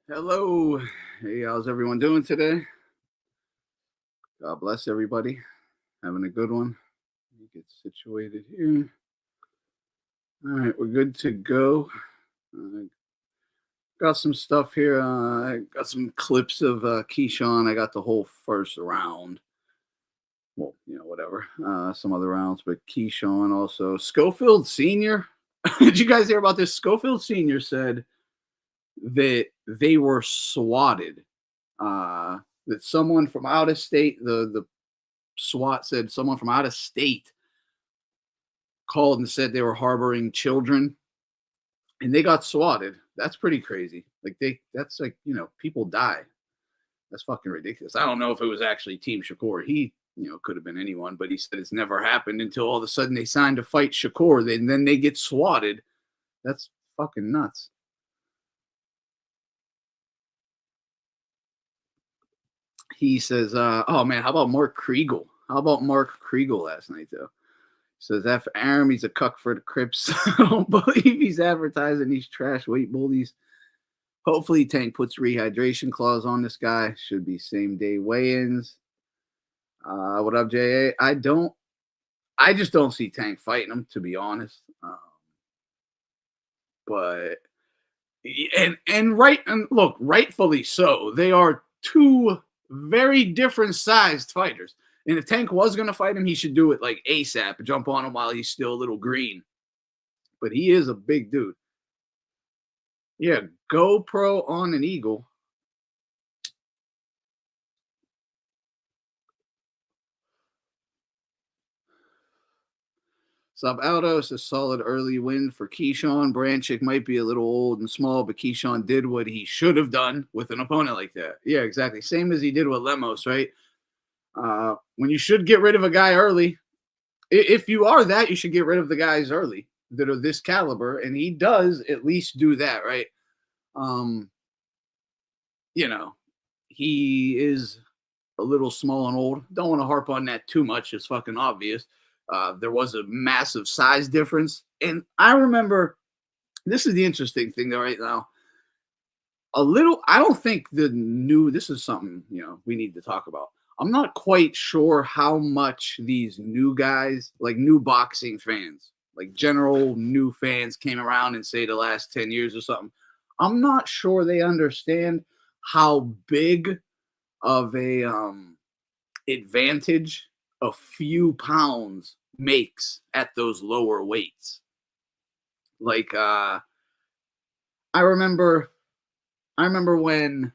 Hello. Hey, how's everyone doing today? God bless everybody. Having a good one. Let me get situated here. All right, we're good to go. Got some stuff here. I got some clips of Keyshawn. I got the whole first round. Well, whatever. Some other rounds, but Keyshawn also. Schofield Sr. Did you guys hear about this? Schofield Sr. said that they were swatted. Uh, that someone from out of state, the SWAT said someone from out of state called and said they were harboring children and they got swatted. That's pretty crazy. That's like, people die. That's fucking ridiculous. I don't know if it was actually Team Shakur. He, could have been anyone, but he said it's never happened until all of a sudden they signed to fight Shakur. Then they get swatted. That's fucking nuts. He says, oh man, how about Mark Kriegel? How about Mark Kriegel last night, though? Says after Aram, he's a cuck for the Crips. I don't believe he's advertising these trash weight bullies. Hopefully, Tank puts rehydration clause on this guy. Should be same day weigh-ins. What up, JA? I just don't see Tank fighting him, to be honest. But look, rightfully so. They are two very different sized fighters. And if Tank was going to fight him, he should do it like ASAP, jump on him while he's still a little green. But he is a big dude. Yeah, GoPro on an eagle. Sub Aldo is a solid early win for Keyshawn. Berinchyk might be a little old and small, but Keyshawn did what he should have done with an opponent like that. Yeah, exactly. Same as he did with Lemos, right? When you should get rid of a guy early, if you are that, you should get rid of the guys early that are this caliber, and he does at least do that, right? He is a little small and old. Don't want to harp on that too much. It's fucking obvious. There was a massive size difference. And I remember, this is the interesting thing though right now. I don't think this is something, we need to talk about. I'm not quite sure how much these new guys, like new boxing fans, like general new fans came around and say the last 10 years or something. I'm not sure they understand how big of a advantage a few pounds makes at those lower weights. Like I remember when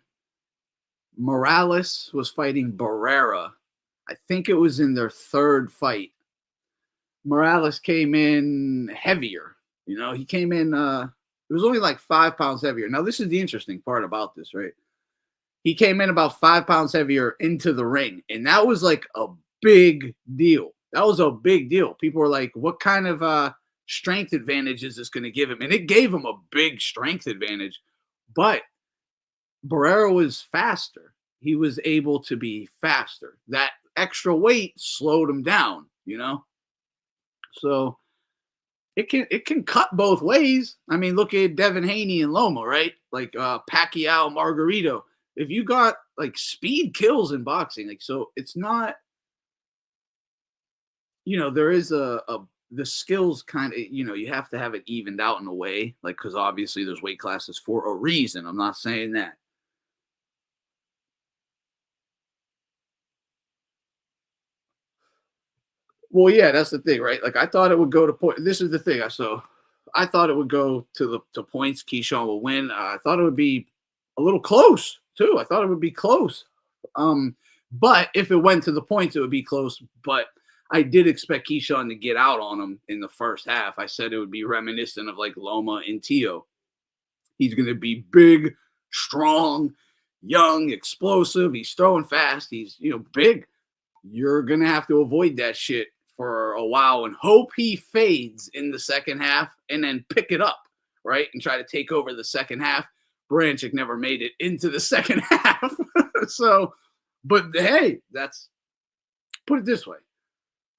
Morales was fighting Barrera. I think it was in their third fight. Morales came in heavier. He came in it was only like 5 pounds heavier. Now, this is the interesting part about this, right? He came in about 5 pounds heavier into the ring, and that was like a big deal. That was a big deal. People were like, what kind of strength advantage is this going to give him? And it gave him a big strength advantage. But Barrera was faster. He was able to be faster. That extra weight slowed him down, So it can cut both ways. I mean, look at Devin Haney and Loma, right? Like Pacquiao, Margarito. If you got like speed kills in boxing, like, so it's not, there is the skills kind of, you have to have it evened out in a way, like, because obviously there's weight classes for a reason. I'm not saying that. Well, yeah, that's the thing, right? Like, I thought it would go to point. This is the thing. I thought it would go to points. Keyshawn will win. I thought it would be a little close too. I thought it would be close. But if it went to the points, it would be close. But I did expect Keyshawn to get out on him in the first half. I said it would be reminiscent of like Loma and Tio. He's going to be big, strong, young, explosive. He's throwing fast. He's, big. You're going to have to avoid that shit for a while and hope he fades in the second half and then pick it up, right? And try to take over the second half. Berinchyk never made it into the second half. So, but hey, put it this way.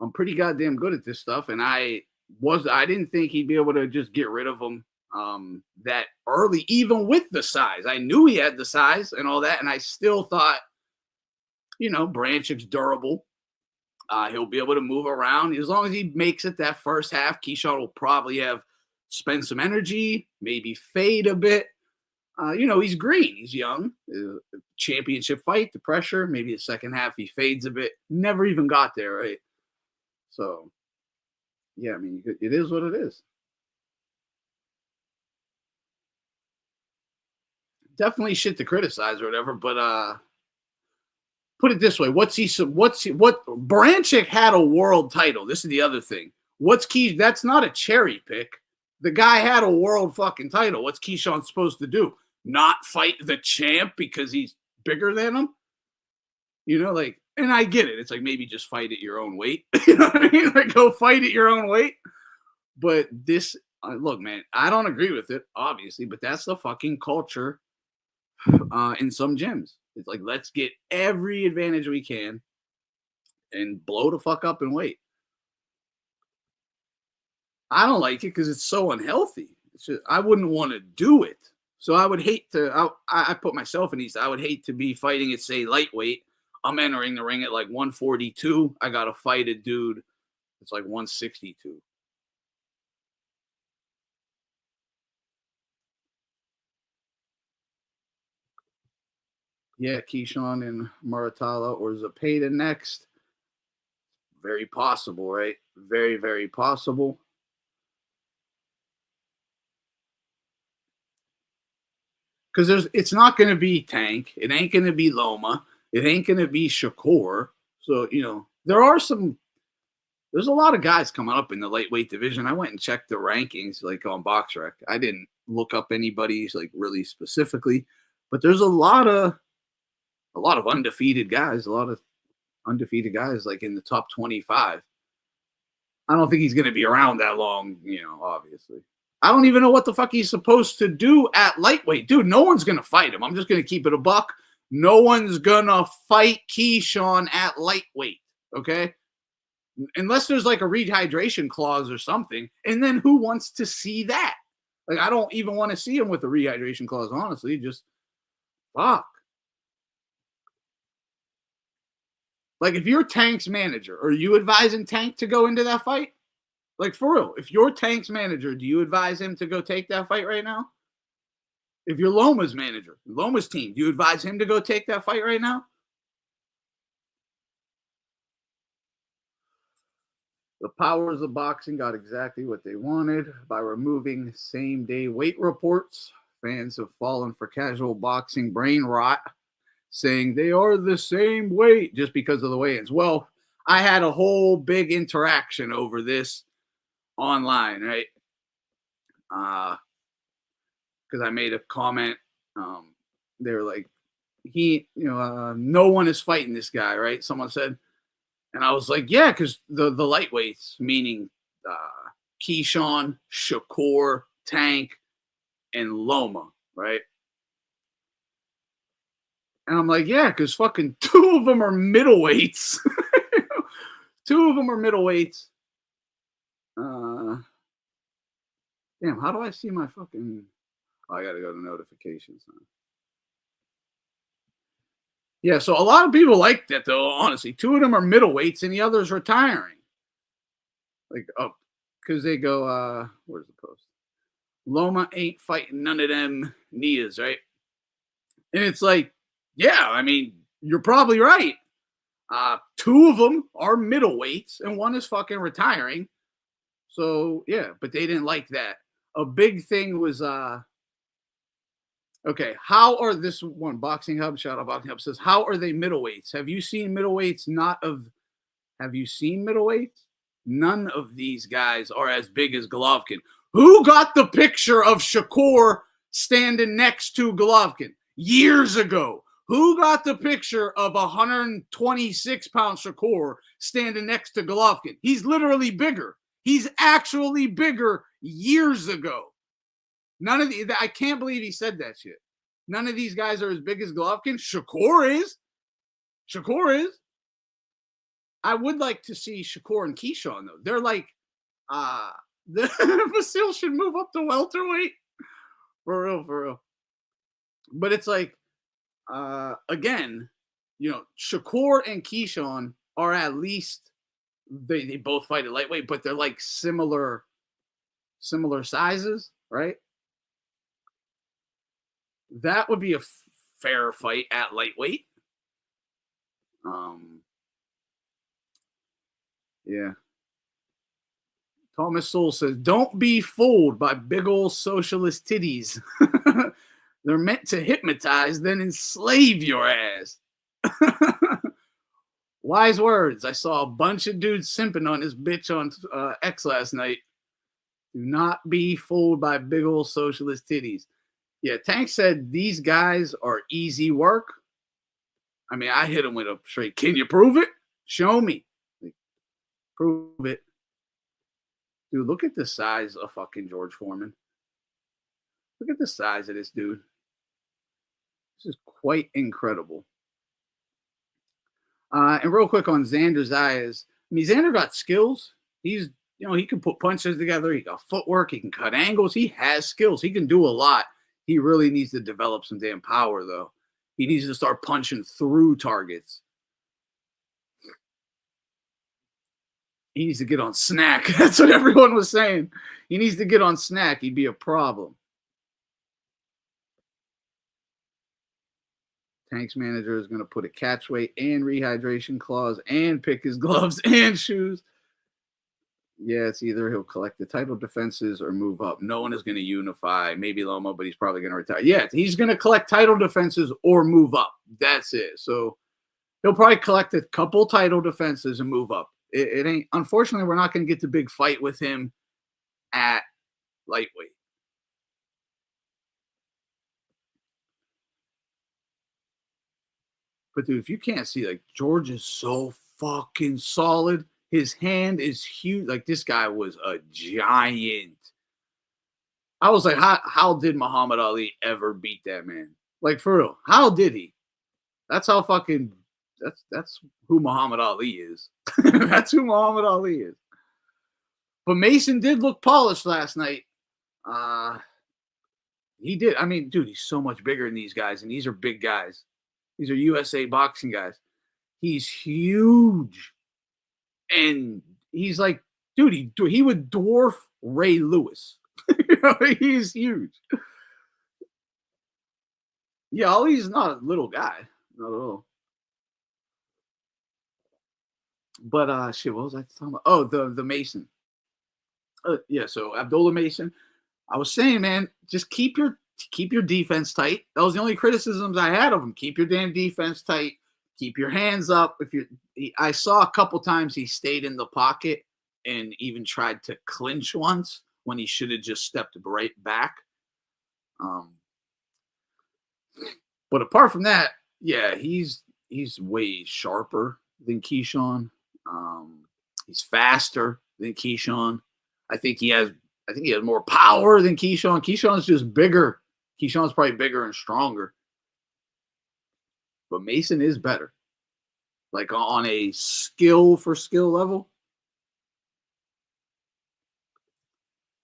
I'm pretty goddamn good at this stuff. And I didn't think he'd be able to just get rid of him that early, even with the size. I knew he had the size and all that, and I still thought, Berinchyks durable. He'll be able to move around as long as he makes it that first half. Keyshawn will probably have spend some energy, maybe fade a bit. He's green. He's young. Championship fight, the pressure. Maybe the second half he fades a bit. Never even got there, right? So, yeah, I mean, it is what it is. Definitely shit to criticize or whatever, but put it this way: what Berinchyk had a world title. This is the other thing. What's Key? That's not a cherry pick. The guy had a world fucking title. What's Keyshawn supposed to do? Not fight the champ because he's bigger than him? And I get it. It's like maybe just fight at your own weight. You know what I mean? Like go fight at your own weight. But this, look, man, I don't agree with it, obviously, but that's the fucking culture in some gyms. It's like, let's get every advantage we can and blow the fuck up and wait. I don't like it because it's so unhealthy. I wouldn't want to do it. So I would hate to, I put myself in these, I would hate to be fighting at, say, lightweight. I'm entering the ring at like 142. I got to fight a dude that's like 162. Yeah, Keyshawn and Muratalla or Zepeda next. Very possible, right? Very, very possible. Because it's not going to be Tank. It ain't going to be Loma. It ain't going to be Shakur. So, there's a lot of guys coming up in the lightweight division. I went and checked the rankings like on BoxRec. I didn't look up anybody's like really specifically, but there's a lot of undefeated guys, like in the top 25. I don't think he's going to be around that long, obviously. I don't even know what the fuck he's supposed to do at lightweight. Dude, no one's going to fight him. I'm just going to keep it a buck. No one's going to fight Keyshawn at lightweight, okay? Unless there's like a rehydration clause or something. And then who wants to see that? Like, I don't even want to see him with a rehydration clause, honestly. Just fuck. Like, if you're Tank's manager, are you advising Tank to go into that fight? Like, for real, if you're Tank's manager, do you advise him to go take that fight right now? If you're Loma's manager, Loma's team, do you advise him to go take that fight right now? The powers of boxing got exactly what they wanted by removing same-day weight reports. Fans have fallen for casual boxing brain rot, saying they are the same weight just because of the weigh-ins. Well, I had a whole big interaction over this online, right? Because I made a comment. They were like, no one is fighting this guy, right? Someone said, and I was like, yeah, because the lightweights, meaning Keyshawn, Shakur, Tank, and Loma, right? And I'm like, yeah, because fucking two of them are middleweights. Two of them are middleweights. Damn, how do I see my fucking... Oh, I got to go to notifications now. Yeah, so a lot of people like that, though, honestly. Two of them are middleweights, and the other's retiring. Like, because they go, where's the post? Loma ain't fighting none of them Nias, right? And it's like, yeah, I mean, you're probably right. Two of them are middleweights, and one is fucking retiring. So, yeah, but they didn't like that. A big thing was, okay, how are this one, Boxing Hub, shout out Boxing Hub, says, how are they middleweights? Have you seen middleweights? Have you seen middleweights? None of these guys are as big as Golovkin. Who got the picture of Shakur standing next to Golovkin years ago? Who got the picture of 126-pound Shakur standing next to Golovkin? He's literally bigger. He's actually bigger years ago. None of the, I can't believe he said that shit. None of these guys are as big as Golovkin. Shakur is. I would like to see Shakur and Keyshawn, though. They're like, Vasil should move up to welterweight. For real, for real. But it's like, again, Shakur and Keyshawn are at least they both fight at lightweight, but they're like similar sizes, right? That would be a fair fight at lightweight. Yeah. Thomas Soul says, "Don't be fooled by big old socialist titties. They're meant to hypnotize, then enslave your ass." Wise words. I saw a bunch of dudes simping on this bitch on X last night. Do not be fooled by big old socialist titties. Yeah, Tank said these guys are easy work. I mean, I hit him with a straight, "Can you prove it? Show me." Like, prove it. Dude, look at the size of fucking George Foreman. Look at the size of this dude. This is quite incredible. And real quick on Xander Zayas. I mean, Xander got skills. He's, he can put punches together. He got footwork. He can cut angles. He has skills. He can do a lot. He really needs to develop some damn power, though. He needs to start punching through targets. He needs to get on SNAC. That's what everyone was saying. He needs to get on SNAC. He'd be a problem. Tank's manager is going to put a catch weight and rehydration clause and pick his gloves and shoes. Yeah, it's either he'll collect the title defenses or move up. No one is going to unify. Maybe Loma, but he's probably going to retire. Yeah, he's going to collect title defenses or move up. That's it. So he'll probably collect a couple title defenses and move up. It ain't. Unfortunately, we're not going to get the big fight with him at lightweight. But dude, if you can't see, like, George is so fucking solid. His hand is huge. Like, this guy was a giant. I was like, how did Muhammad Ali ever beat that man? Like, for real, how did he? That's how fucking. That's who Muhammad Ali is. That's who Muhammad Ali is. But Mason did look polished last night. He did. I mean, dude, he's so much bigger than these guys, and these are big guys. These are USA boxing guys. He's huge. And he's like, dude, he would dwarf Ray Lewis. He's huge. Yeah, Ali's not a little guy. Not at all. But shit, what was I talking about? Oh, the Mason. Yeah, so Abdullah Mason. I was saying, man, just keep your defense tight. That was the only criticisms I had of him. Keep your damn defense tight. Keep your hands up. I saw a couple times he stayed in the pocket and even tried to clinch once when he should have just stepped right back. But apart from that, yeah, he's way sharper than Keyshawn. He's faster than Keyshawn. I think he has more power than Keyshawn. Keyshawn's just bigger. Keyshawn's probably bigger and stronger. But Mason is better. Like on a skill for skill level.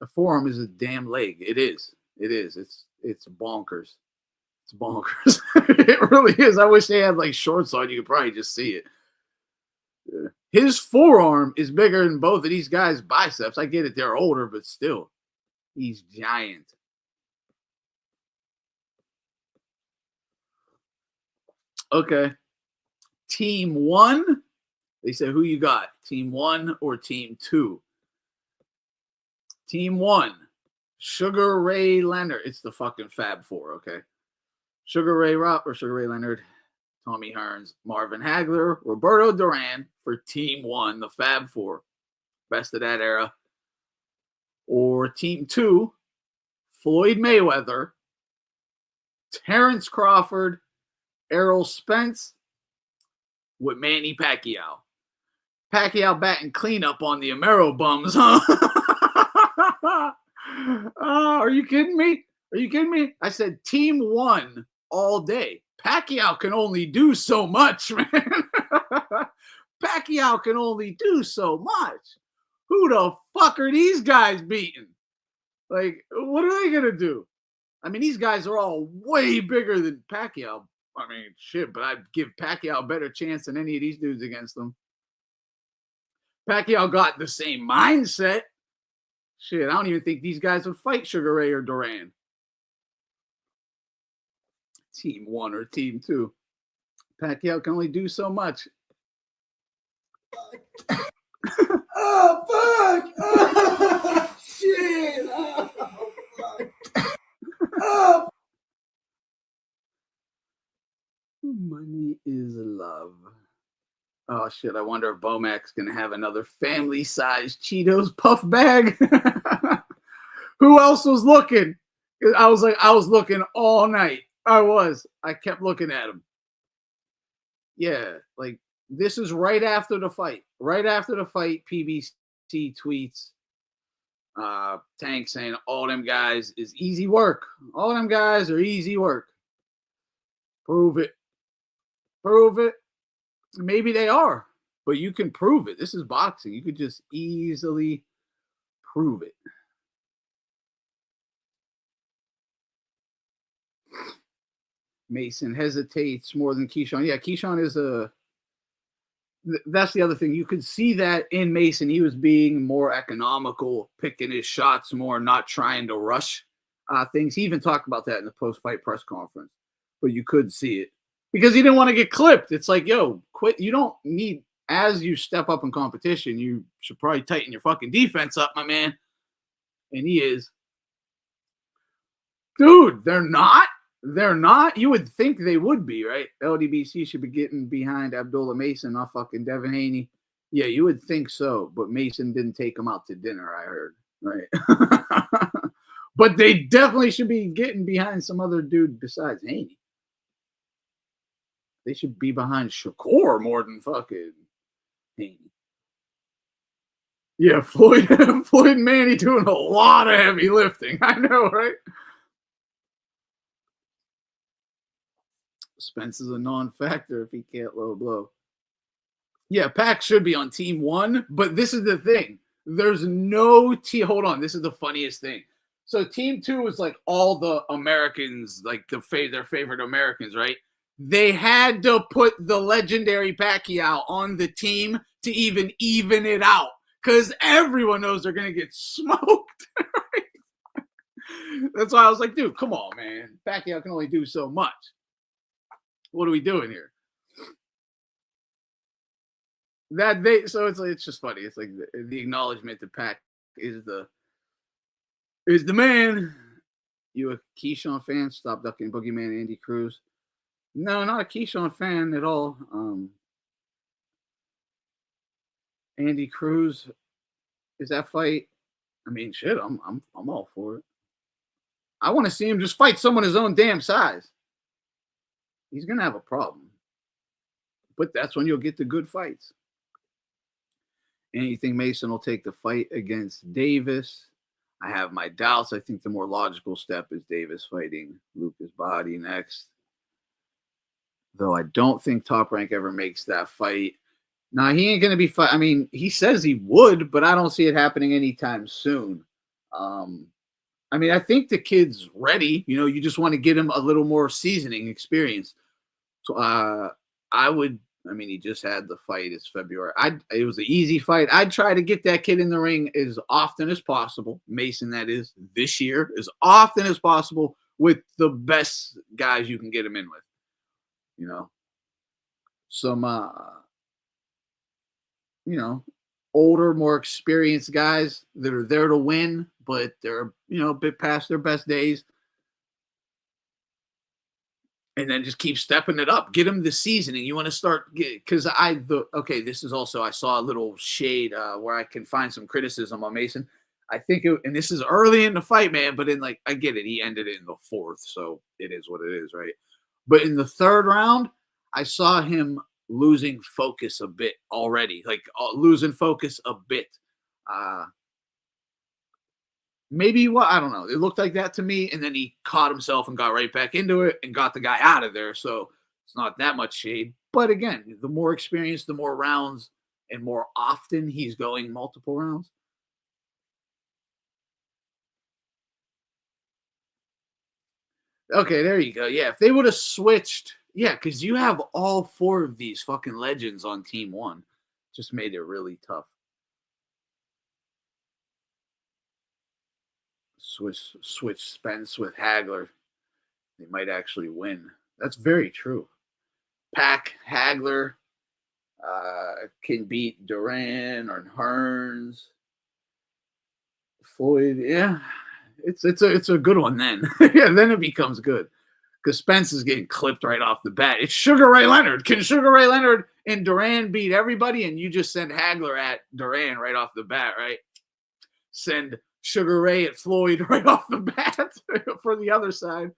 The forearm is a damn leg. It is. It is. It's bonkers. It's bonkers. It really is. I wish they had like shorts on. You could probably just see it. Yeah. His forearm is bigger than both of these guys' biceps. I get it. They're older, but still. He's giant. Okay. Team 1. They said, who you got? Team 1 or Team 2? Team 1. Sugar Ray Leonard. It's the fucking Fab Four, okay? Sugar Ray Leonard, Tommy Hearns, Marvin Hagler, Roberto Duran for Team 1, the Fab Four. Best of that era. Or Team 2, Floyd Mayweather, Terrence Crawford, Errol Spence with Manny Pacquiao. Pacquiao batting cleanup on the Amero bums, huh? Are you kidding me? Are you kidding me? I said Team 1 all day. Pacquiao can only do so much, man. Pacquiao can only do so much. Who the fuck are these guys beating? Like, what are they gonna do? I mean, these guys are all way bigger than Pacquiao. I mean, shit, but I'd give Pacquiao a better chance than any of these dudes against them. Pacquiao got the same mindset. Shit, I don't even think these guys would fight Sugar Ray or Duran. Team 1 or Team 2. Pacquiao can only do so much. Oh, fuck! Oh, shit! Oh, fuck! Oh. Money is love. Oh, shit. I wonder if Bomac's going to have another family-sized Cheetos puff bag. Who else was looking? I was looking all night. I kept looking at him. Yeah, like, this is right after the fight. Right after the fight, PBC tweets Tank saying all them guys is easy work. All them guys are easy work. Prove it. Prove it. Maybe they are, but you can prove it. This is boxing. You could just easily prove it. Mason hesitates more than Keyshawn. Yeah, Keyshawn is that's the other thing. You could see that in Mason. He was being more economical, picking his shots more, not trying to rush things. He even talked about that in the post-fight press conference, but you could see it because he didn't want to get clipped. It's like, yo, quit. You don't need, as you step up in competition, you should probably tighten your fucking defense up, my man. And he is. Dude, they're not. They're not. You would think they would be, right? LDBC should be getting behind Abdullah Mason, not fucking Devin Haney. Yeah, you would think so, but Mason didn't take him out to dinner, I heard, right? But they definitely should be getting behind some other dude besides Haney. They should be behind Shakur more than fucking Haney. Yeah, Floyd and Manny doing a lot of heavy lifting. I know, right? Spence is a non-factor if he can't low blow. Yeah, Pac should be on Team 1, but this is the thing. There's no team. Hold on, this is the funniest thing. So Team 2 is like all the Americans, like their favorite Americans, right? They had to put the legendary Pacquiao on the team to even it out because everyone knows they're going to get smoked. That's why I was like, dude, come on, man. Pacquiao can only do so much. What are we doing here? So it's just funny. It's like the acknowledgement that Pac is the man. You a Keyshawn fan? Stop ducking Boogeyman Andy Cruz. No, not a Keyshawn fan at all. Andy Cruz, is that fight? I mean, shit, I'm all for it. I want to see him just fight someone his own damn size. He's gonna have a problem, but that's when you'll get the good fights. Anything Mason will take the fight against Davis. I have my doubts. I think the more logical step is Davis fighting Lucas Body next. Though I don't think Top Rank ever makes that fight. Now, he ain't going to be fight. I mean, he says he would, but I don't see it happening anytime soon. I mean, I think the kid's ready. You know, you just want to get him a little more seasoning experience. So I mean, he just had the fight. It's February. It was an easy fight. I'd try to get that kid in the ring as often as possible. Mason, that is, this year, as often as possible with the best guys you can get him in with. You know, some, you know, older, more experienced guys that are there to win, but they're, you know, a bit past their best days. And then just keep stepping it up. Get them the seasoning. You want to start, because okay, this is also, I saw a little shade where I can find some criticism on Mason. I think, and this is early in the fight, man, but in like, I get it. He ended it in the 4th, so it is what it is, right? But in the 3rd round, I saw him losing focus a bit already, like losing focus a bit. Maybe what, I don't know. It looked like that to me, and then he caught himself and got right back into it and got the guy out of there. So it's not that much shade. But again, the more experience, the more rounds, and more often he's going multiple rounds. Okay, there you go. Yeah, if they would have switched, yeah, because you have all four of these fucking legends on team one. Just made it really tough. Switch Spence with Hagler. They might actually win. That's very true. Pack Hagler can beat Duran or Hearns. Floyd, yeah, it's a good one then. Yeah, then it becomes good because Spence is getting clipped right off the bat. It's Sugar Ray Leonard. Can Sugar Ray Leonard and Duran beat everybody? And you just send Hagler at Duran right off the bat, right? Send Sugar Ray at Floyd right off the bat for the other side.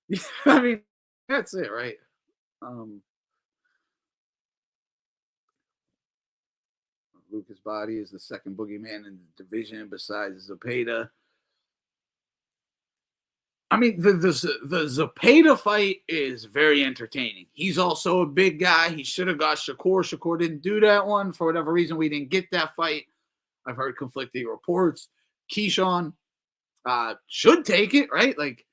Yeah, I mean, that's it, right? Um, Lucas Body is the second boogeyman in the division besides Zapata. I mean, the Zapata fight is very entertaining. He's also a big guy. He should have got Shakur. Shakur didn't do that one for whatever reason. We didn't get that fight. I've heard conflicting reports. Keyshawn should take it, right? Like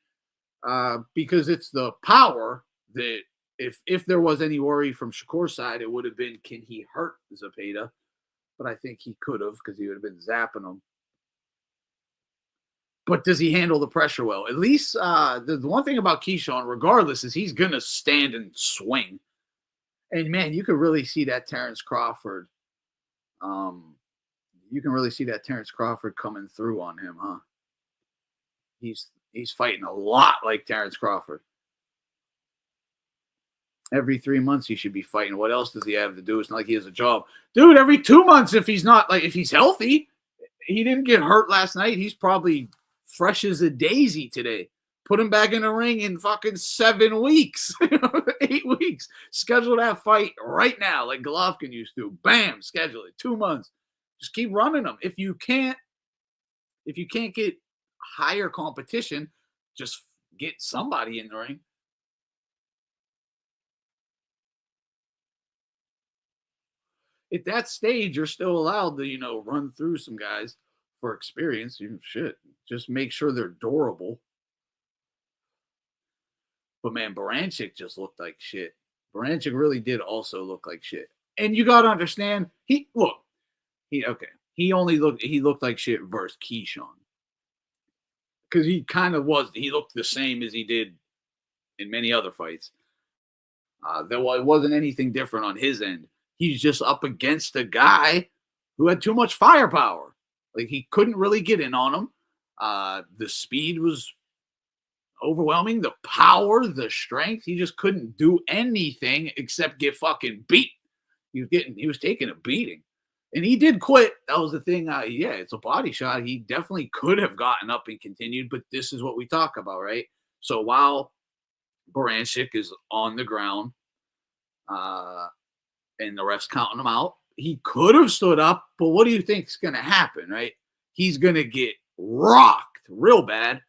because it's the power that if there was any worry from Shakur's side, it would have been can he hurt Zapata? But I think he could have because he would have been zapping him. But does he handle the pressure well? At least the one thing about Keyshawn, regardless, is he's gonna stand and swing. And man, you can really see that Terrence Crawford. You can really see that Terrence Crawford coming through on him, huh? He's fighting a lot like Terrence Crawford. Every 3 months he should be fighting. What else does he have to do? It's not like he has a job. Dude, every 2 months if he's not like if he's healthy. He didn't get hurt last night. He's probably fresh as a daisy today. Put him back in the ring in fucking 7 weeks, 8 weeks. Schedule that fight right now, like Golovkin used to. Bam, schedule it. 2 months. Just keep running them. If you can't get higher competition, just get somebody in the ring. At that stage, you're still allowed to, run through some guys for experience. Shit. Just make sure they're durable. But man, Berinchyk just looked like shit. Berinchyk really did also look like shit. And you gotta understand, he looked like shit versus Keyshawn. Because he kind of he looked the same as he did in many other fights. There wasn't anything different on his end. He's just up against a guy who had too much firepower. Like he couldn't really get in on him. The speed was overwhelming, the power, the strength. He just couldn't do anything except get fucking beat. He was taking a beating. And he did quit. That was the thing. Yeah, it's a body shot. He definitely could have gotten up and continued, but this is what we talk about, right? So while Berinchyk is on the ground, and the ref's counting him out, he could have stood up, but what do you think is going to happen, right? He's going to get rocked real bad.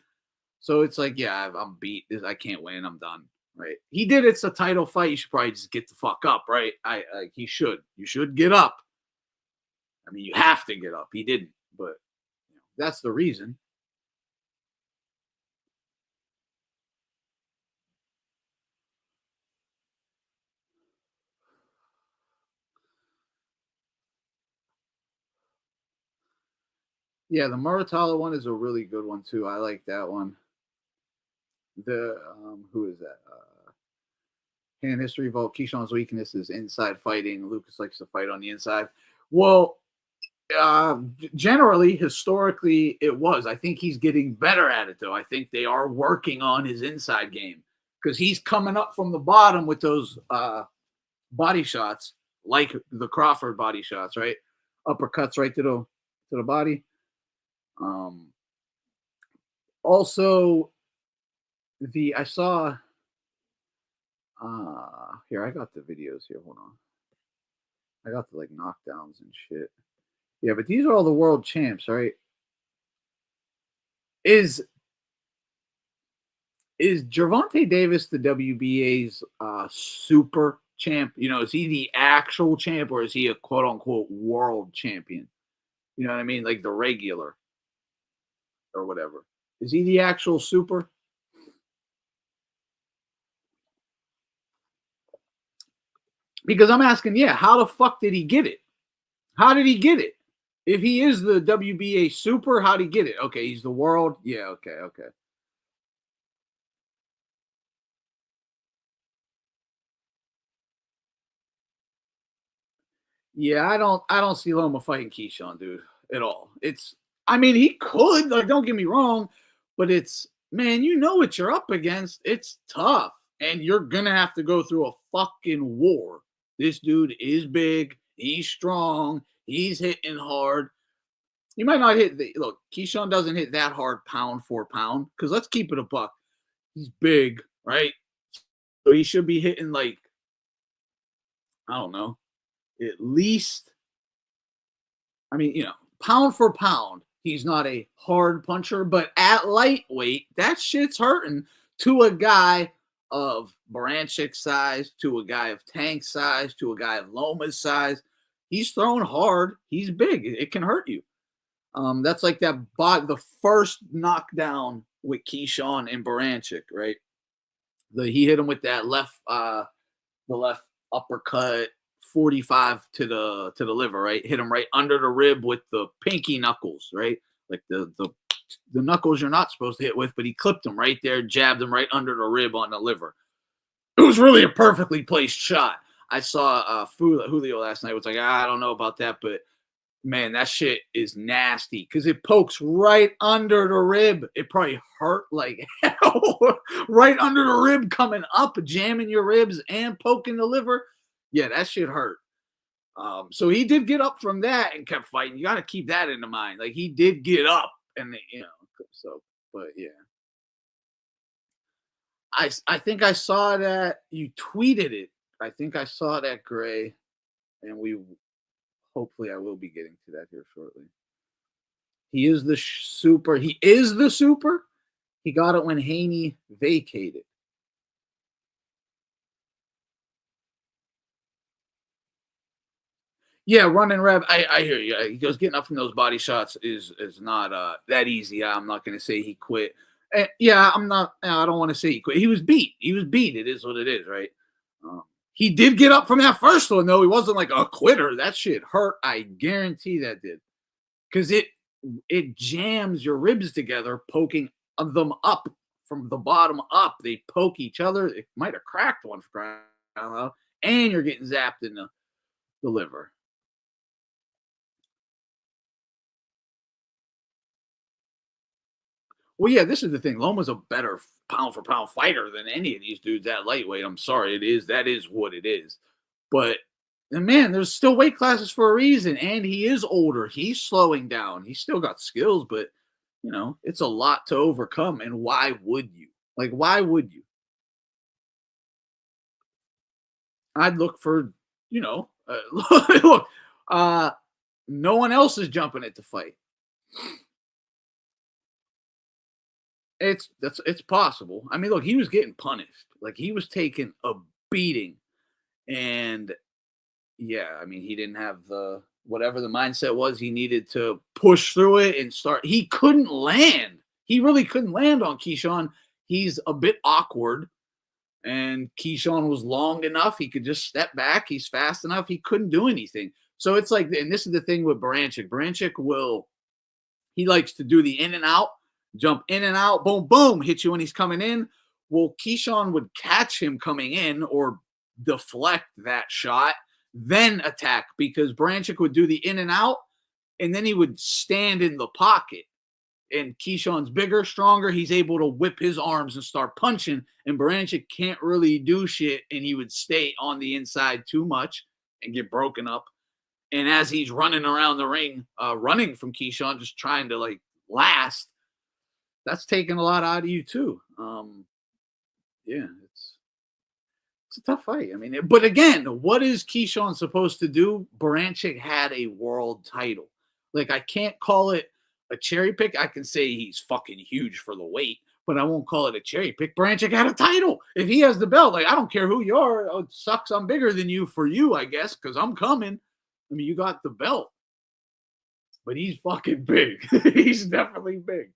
So it's like, yeah, I'm beat. I can't win. I'm done, right? He did. It's a title fight. You should probably just get the fuck up, right? He should. You should get up. I mean, you have to get up. He didn't, but that's the reason. Yeah, the Muratalo one is a really good one too. I like that one. The who is that? Hand history vault. Keyshawn's weakness is inside fighting. Lucas likes to fight on the inside. Well, generally, historically, it was. I think he's getting better at it, though. I think they are working on his inside game because he's coming up from the bottom with those body shots, like the Crawford body shots, right? Uppercuts right to the body. Also, I saw. Here I got the videos here. Hold on. I got the knockdowns and shit. Yeah, but these are all the world champs, right? Is Gervonta Davis the WBA's super champ? You know, is he the actual champ or is he a quote unquote world champion? You know what I mean? Like the regular or whatever. Is he the actual super? Because I'm asking, yeah, how the fuck did he get it? How did he get it? If he is the WBA super, how did he get it? Okay, he's the world. Yeah, okay, okay. Yeah, I don't see Loma fighting Keyshawn, dude, at all. It's I mean, he could, like, don't get me wrong, but it's man, you know what you're up against. It's tough. And you're gonna have to go through a fucking war. This dude is big, he's strong, he's hitting hard. He might not hit the look, Keyshawn doesn't hit that hard pound for pound. Because let's keep it a buck. He's big, right? So he should be hitting like, I don't know, at least I mean, pound for pound, he's not a hard puncher, but at lightweight, that shit's hurting to a guy of Berinchyk size, to a guy of Tank size, to a guy of Loma's size. He's throwing hard. He's big. It can hurt you. That's like the first knockdown with Keyshawn and Berinchyk, right? He hit him with that the left uppercut 45 to the liver, right? Hit him right under the rib with the pinky knuckles, right? Like the knuckles you're not supposed to hit with, but he clipped him right there, jabbed him right under the rib on the liver. It was really a perfectly placed shot. I saw Julio last night. Was like, I don't know about that, but man, that shit is nasty because it pokes right under the rib. It probably hurt like hell. Right under the rib, coming up, jamming your ribs and poking the liver. Yeah, that shit hurt. So he did get up from that and kept fighting. You got to keep that in mind. Like he did get up, and so. But yeah, I think I saw that you tweeted it. I think I saw that, Gray, and we hopefully I will be getting to that here shortly. He is the super. He is the super. He got it when Haney vacated. Yeah, running rev. I hear you. He goes getting up from those body shots is not that easy. I'm not going to say he quit. Yeah, I'm not. I don't want to say he quit. He was beat. He was beat. It is what it is, right? He did get up from that first one though. He wasn't like a quitter. That shit hurt. I guarantee that did because it jams your ribs together, poking them up from the bottom up. They poke each other. It might have cracked one for crying out loud, and you're getting zapped in the liver. Well, yeah, this is the thing. Loma's a better pound for pound fighter than any of these dudes at lightweight. I'm sorry, that is what it is. But and man, there's still weight classes for a reason, and he is older. He's slowing down. He's still got skills, but it's a lot to overcome. And why would you? Like, why would you? I'd look for, look, no one else is jumping it to fight. It's possible. I mean, look, he was getting punished. Like he was taking a beating. And yeah, I mean, he didn't have the whatever the mindset was, he needed to push through it and start. He couldn't land. He really couldn't land on Keyshawn. He's a bit awkward. And Keyshawn was long enough. He could just step back. He's fast enough. He couldn't do anything. So it's like, and this is the thing with Berinchyk. He likes to do the in and out, jump in and out, boom, boom, hit you when he's coming in. Well, Keyshawn would catch him coming in or deflect that shot, then attack because Berinchyk would do the in and out, and then he would stand in the pocket. And Keyshawn's bigger, stronger. He's able to whip his arms and start punching. And Berinchyk can't really do shit, and he would stay on the inside too much and get broken up. And as he's running around the ring, running from Keyshawn, just trying to like last, that's taking a lot out of you too. Yeah, it's a tough fight. I mean, but again, what is Keyshawn supposed to do? Berinchyk had a world title. Like I can't call it a cherry pick. I can say he's fucking huge for the weight, but I won't call it a cherry pick. Berinchyk had a title. If he has the belt, like I don't care who you are. Oh, it sucks. I'm bigger than you for you, I guess, because I'm coming. I mean, you got the belt, but he's fucking big. He's definitely big.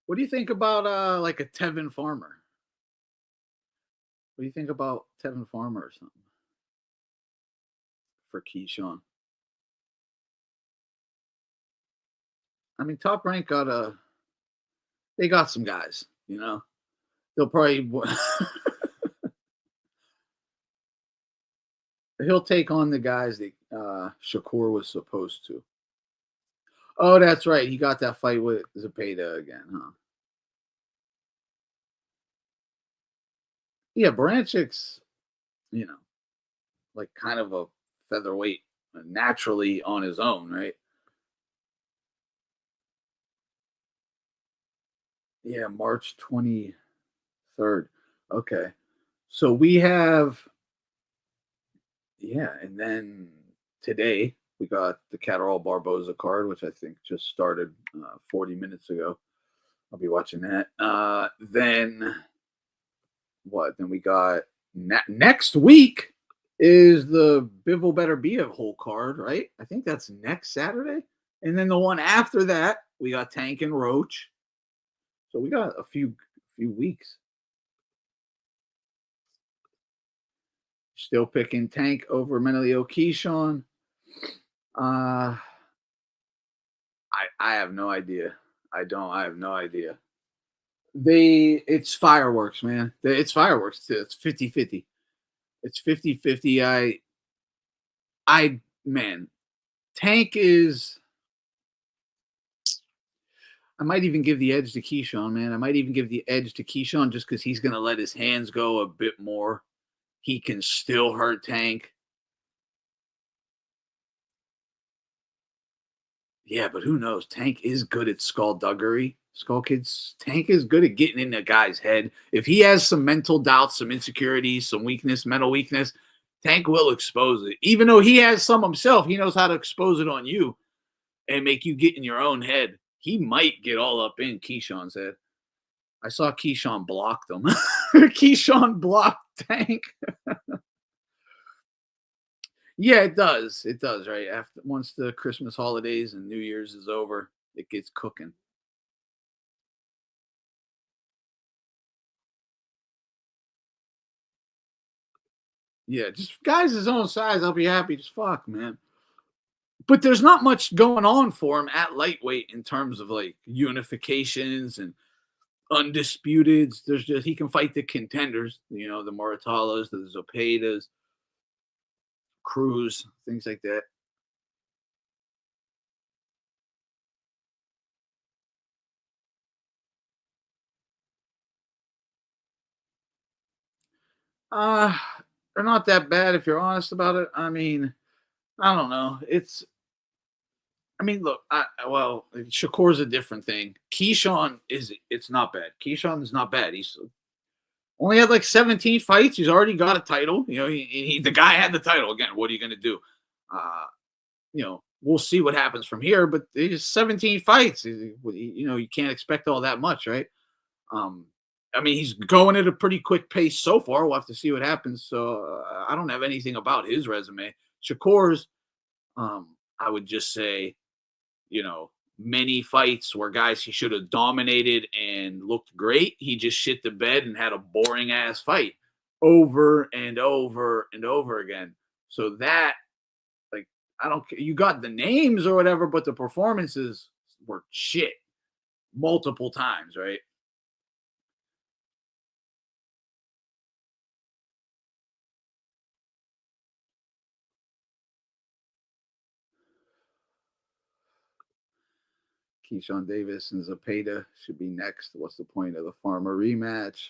What do you think about like a Tevin Farmer? What do you think about Tevin Farmer or something for Keyshawn? I mean, Top Rank got a they got some guys, you know. They'll probably he'll take on the guys that Shakur was supposed to. Oh, that's right. He got that fight with Zepeda again, huh? Yeah, Baranchik's, you know, like kind of a featherweight naturally on his own, right? Yeah, March 23rd. Okay. So we have, yeah, and then today we got the Catterall Barboza card, which I think just started 40 minutes ago. I'll be watching that. Then what? Then we got next week is the Bivol Better Be a whole card, right? I think that's next Saturday. And then the one after that, we got Tank and Roach. So we got a few weeks. Still picking Tank over Menelio Keyshawn. I have no idea. I don't. I have no idea. It's fireworks, man. It's fireworks too. It's 50-50. It's 50-50. Man, Tank is. I might even give the edge to Keyshawn, man. I might even give the edge to Keyshawn just because he's going to let his hands go a bit more. He can still hurt Tank. Yeah, but who knows? Tank is good at skullduggery. Skull Kids. Tank is good at getting in a guy's head. If he has some mental doubts, some insecurities, some weakness, mental weakness, Tank will expose it. Even though he has some himself, he knows how to expose it on you and make you get in your own head. He might get all up in Keyshawn's head. I saw Keyshawn block them. Keyshawn blocked Tank. Yeah, it does. It does, right? After once the Christmas holidays and New Year's is over, it gets cooking. Yeah, just guys his own size, I'll be happy. Just fuck, man. But there's not much going on for him at lightweight in terms of like unifications and undisputeds. There's just he can fight the contenders, you know, the Moratalas, the Zopedas, Cruz, things like that. Uh they're not that bad if you're honest about it. I mean, I don't know. I mean, look, well, Shakur's a different thing. Keyshawn it's not bad. Keyshawn is not bad. He's only had like 17 fights. He's already got a title. You know, the guy had the title. Again, what are you going to do? Uh, you know, we'll see what happens from here. But he's 17 fights. You know, you can't expect all that much, right? Um, I mean, he's going at a pretty quick pace so far. We'll have to see what happens. So I don't have anything about his resume. Shakur's, I would just say, you know, many fights where guys he should have dominated and looked great. He just shit the bed and had a boring ass fight over and over and over again. So that, like, I don't care. You got the names or whatever, but the performances were shit multiple times, right? Keyshawn Davis and Zepeda should be next. What's the point of the Farmer rematch?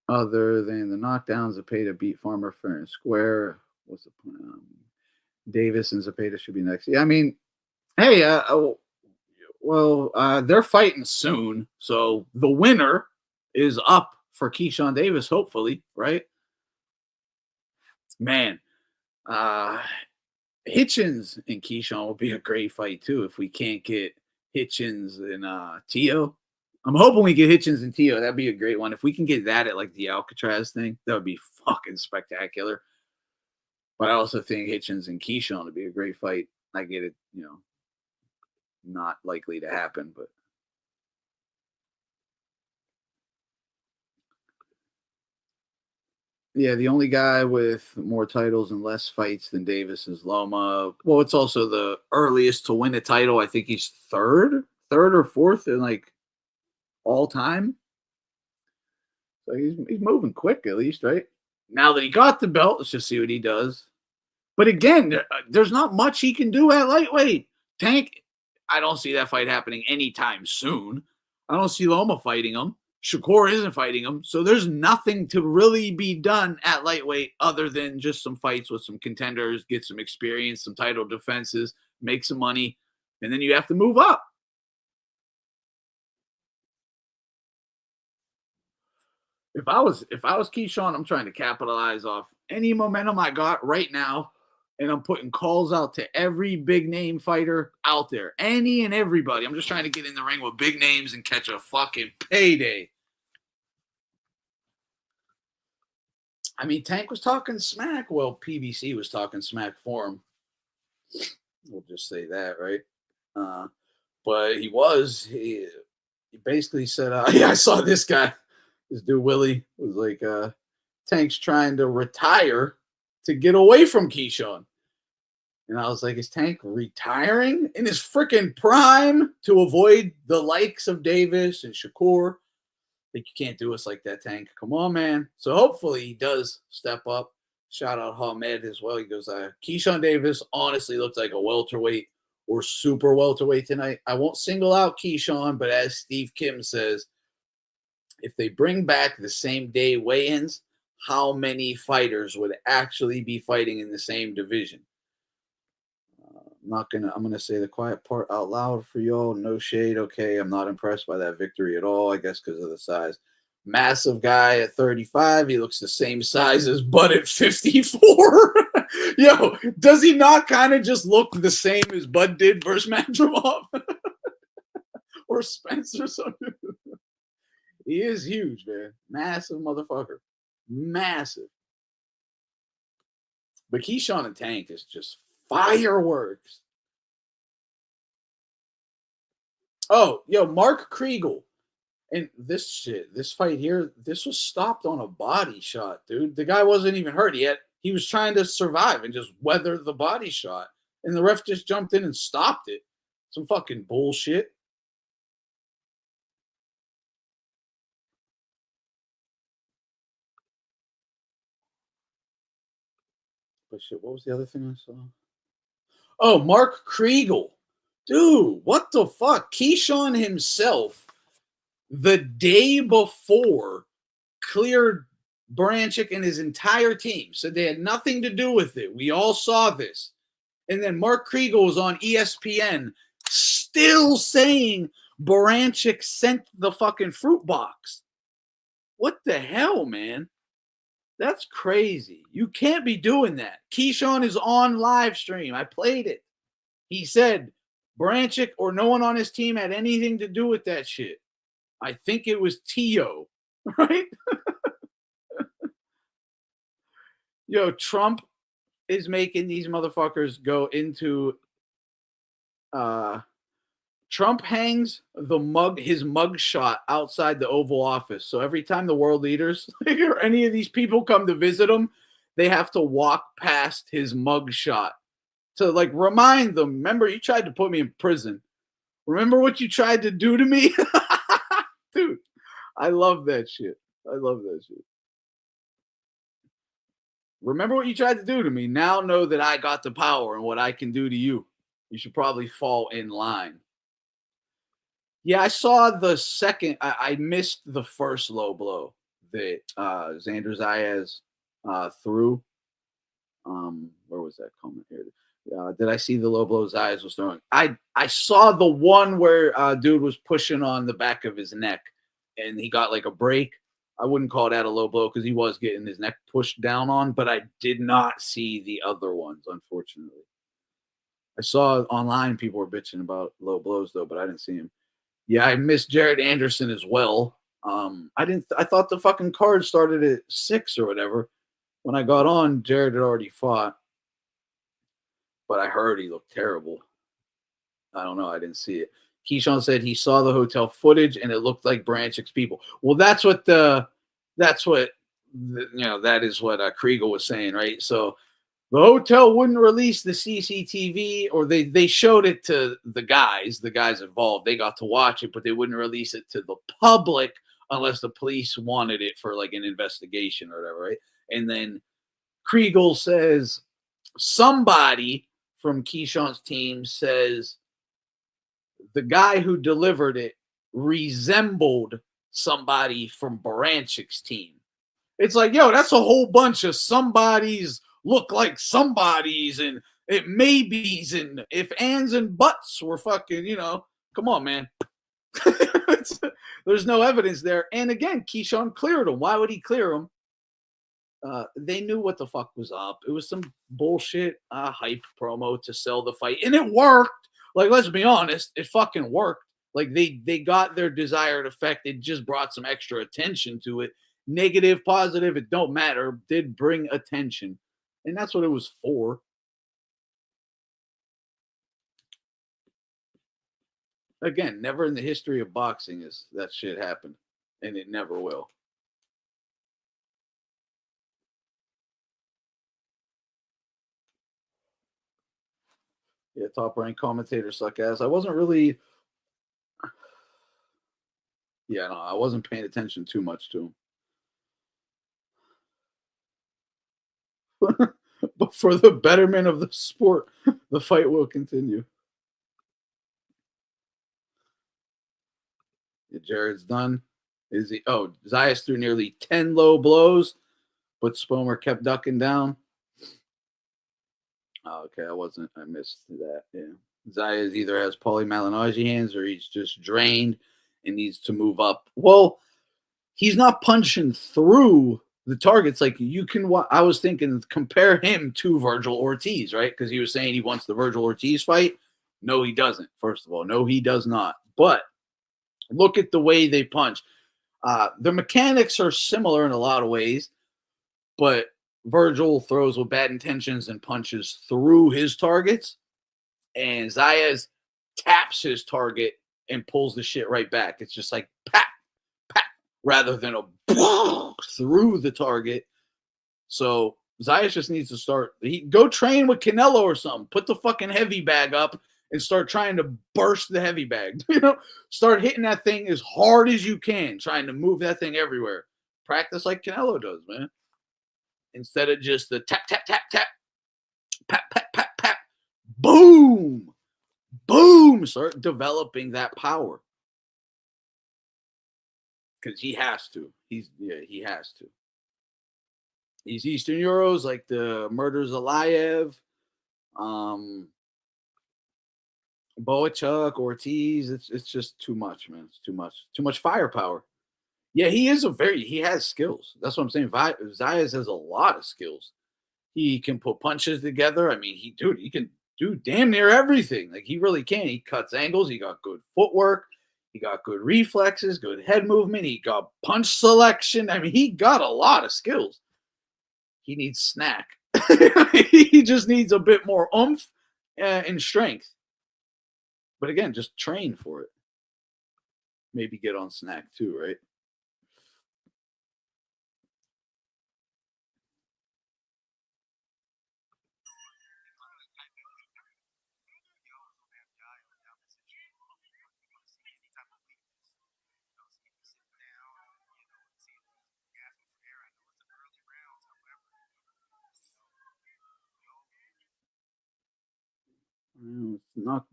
Other than the knockdowns, Zepeda beat Farmer fair and square. What's the point? Davis and Zepeda should be next. Yeah, I mean, hey, well, they're fighting soon, so the winner is up for Keyshawn Davis, hopefully, right? Man, uh, Hitchens and Keyshawn will be a great fight too if we can't get Hitchens and Tio. I'm hoping we get Hitchens and Tio. That'd be a great one. If we can get that at like the Alcatraz thing, that would be fucking spectacular. But I also think Hitchens and Keyshawn would be a great fight. I get it, not likely to happen, but yeah, the only guy with more titles and less fights than Davis is Loma. Well, it's also the earliest to win a title. I think he's third or fourth in like all time. So he's moving quick at least, right? Now that he got the belt, let's just see what he does. But again, there's not much he can do at lightweight. Tank, I don't see that fight happening anytime soon. I don't see Loma fighting him. Shakur isn't fighting him. So there's nothing to really be done at lightweight other than just some fights with some contenders, get some experience, some title defenses, make some money, and then you have to move up. If I was Keyshawn, I'm trying to capitalize off any momentum I got right now, and I'm putting calls out to every big name fighter out there, any and everybody. I'm just trying to get in the ring with big names and catch a fucking payday. I mean, Tank was talking smack. Well, PBC was talking smack for him. We'll just say that, right? But he basically said, yeah, I saw this guy. This dude Willie was like, Tank's trying to retire to get away from Keyshawn. And I was like, is Tank retiring in his freaking prime to avoid the likes of Davis and Shakur? Like, you can't do us like that, Tank. Come on, man. So hopefully he does step up. Shout out Hamed as well. He goes, Keyshawn Davis honestly looked like a welterweight or super welterweight tonight. I won't single out Keyshawn, but as Steve Kim says, if they bring back the same day weigh-ins, how many fighters would actually be fighting in the same division? I'm gonna say the quiet part out loud for y'all. No shade. Okay, I'm not impressed by that victory at all. I guess because of the size. Massive guy at 35. He looks the same size as Bud at 54. Yo, does he not kind of just look the same as Bud did versus Mandramov or Spence or something? He is huge, man. Massive motherfucker. Massive. But Keyshawn and Tank is just fireworks. Oh, yo, Mark Kriegel. And this fight here, this was stopped on a body shot, dude. The guy wasn't even hurt yet. He was trying to survive and just weather the body shot. And the ref just jumped in and stopped it. Some fucking bullshit. But shit, what was the other thing I saw? Oh, Mark Kriegel. Dude, what the fuck? Keyshawn himself, the day before, cleared Berinchyk and his entire team. Said they had nothing to do with it. We all saw this. And then Mark Kriegel was on ESPN still saying Berinchyk sent the fucking fruit box. What the hell, man? That's crazy. You can't be doing that. Keyshawn is on live stream. I played it. He said Berinchyk or no one on his team had anything to do with that shit. I think it was Tio, right? Yo, Trump is making these motherfuckers go into Trump hangs his mug shot outside the Oval Office. So every time the world leaders or any of these people come to visit him, they have to walk past his mug shot to like remind them, remember, you tried to put me in prison. Remember what you tried to do to me? Dude, I love that shit. I love that shit. Remember what you tried to do to me. Now know that I got the power and what I can do to you. You should probably fall in line. Yeah, I saw the second. I missed the first low blow that Xander Zayas threw. Where was that comment here? Did I see the low blow Zayas was throwing? I saw the one where dude was pushing on the back of his neck and he got like a break. I wouldn't call that a low blow because he was getting his neck pushed down on, but I did not see the other ones, unfortunately. I saw online people were bitching about low blows though, but I didn't see him. Yeah, I missed Jared Anderson as well. I didn't. I thought the fucking card started at 6 or whatever. When I got on, Jared had already fought, but I heard he looked terrible. I don't know. I didn't see it. Keyshawn said he saw the hotel footage and it looked like Berinchyks people. Well, that is what Kriegel was saying, right? So the hotel wouldn't release the CCTV, or they showed it to the guys involved. They got to watch it, but they wouldn't release it to the public unless the police wanted it for like an investigation or whatever, right? And then Kriegel says somebody from Keyshawn's team says the guy who delivered it resembled somebody from Berinchyks' team. It's like, yo, that's a whole bunch of somebodies look like somebodies and it maybes and if ands and buts were fucking, come on, man. There's no evidence there. And again, Keyshawn cleared him. Why would he clear him? They knew what the fuck was up. It was some bullshit hype promo to sell the fight. And it worked. Like, let's be honest, it fucking worked. Like, they got their desired effect. It just brought some extra attention to it. Negative, positive, it don't matter. It did bring attention. And that's what it was for. Again, never in the history of boxing is that shit happened. And it never will. Yeah, top ranked commentators suck ass. I wasn't really. Yeah, no, I wasn't paying attention too much to him. But for the betterment of the sport, the fight will continue. Yeah, Jared's done. Is he? Oh, Zayas threw nearly 10 low blows, but Spomer kept ducking down. Oh, okay, I missed that. Yeah. Zayas either has Paulie Malignaggi hands or he's just drained and needs to move up. Well, he's not punching through the targets. Like I was thinking, compare him to Virgil Ortiz, right? Because he was saying he wants the Virgil Ortiz fight. No, he doesn't. First of all, no, he does not. But look at the way they punch. The mechanics are similar in a lot of ways, but Virgil throws with bad intentions and punches through his targets, and Zayas taps his target and pulls the shit right back. It's just like pat, pat, rather than a through the target. So Zayas just needs to go train with Canelo or something. Put the fucking heavy bag up and start trying to burst the heavy bag. Start hitting that thing as hard as you can, trying to move that thing everywhere. Practice like Canelo does, man. Instead of just the tap, tap, tap, tap, pat, pat, pat, pat, boom, boom. Start developing that power. Because he has to. He has to. These Eastern Euros, like the Murders Aliyev, Boachuk, Ortiz, it's just too much, man. It's too much. Too much firepower. Yeah, he has skills. That's what I'm saying. Zayas has a lot of skills. He can put punches together. I mean, he can do damn near everything. Like, he really can. He cuts angles. He got good footwork. He got good reflexes, good head movement. He got punch selection. I mean, he got a lot of skills. He needs SNAC. He just needs a bit more oomph and strength. But again, just train for it. Maybe get on SNAC too, right?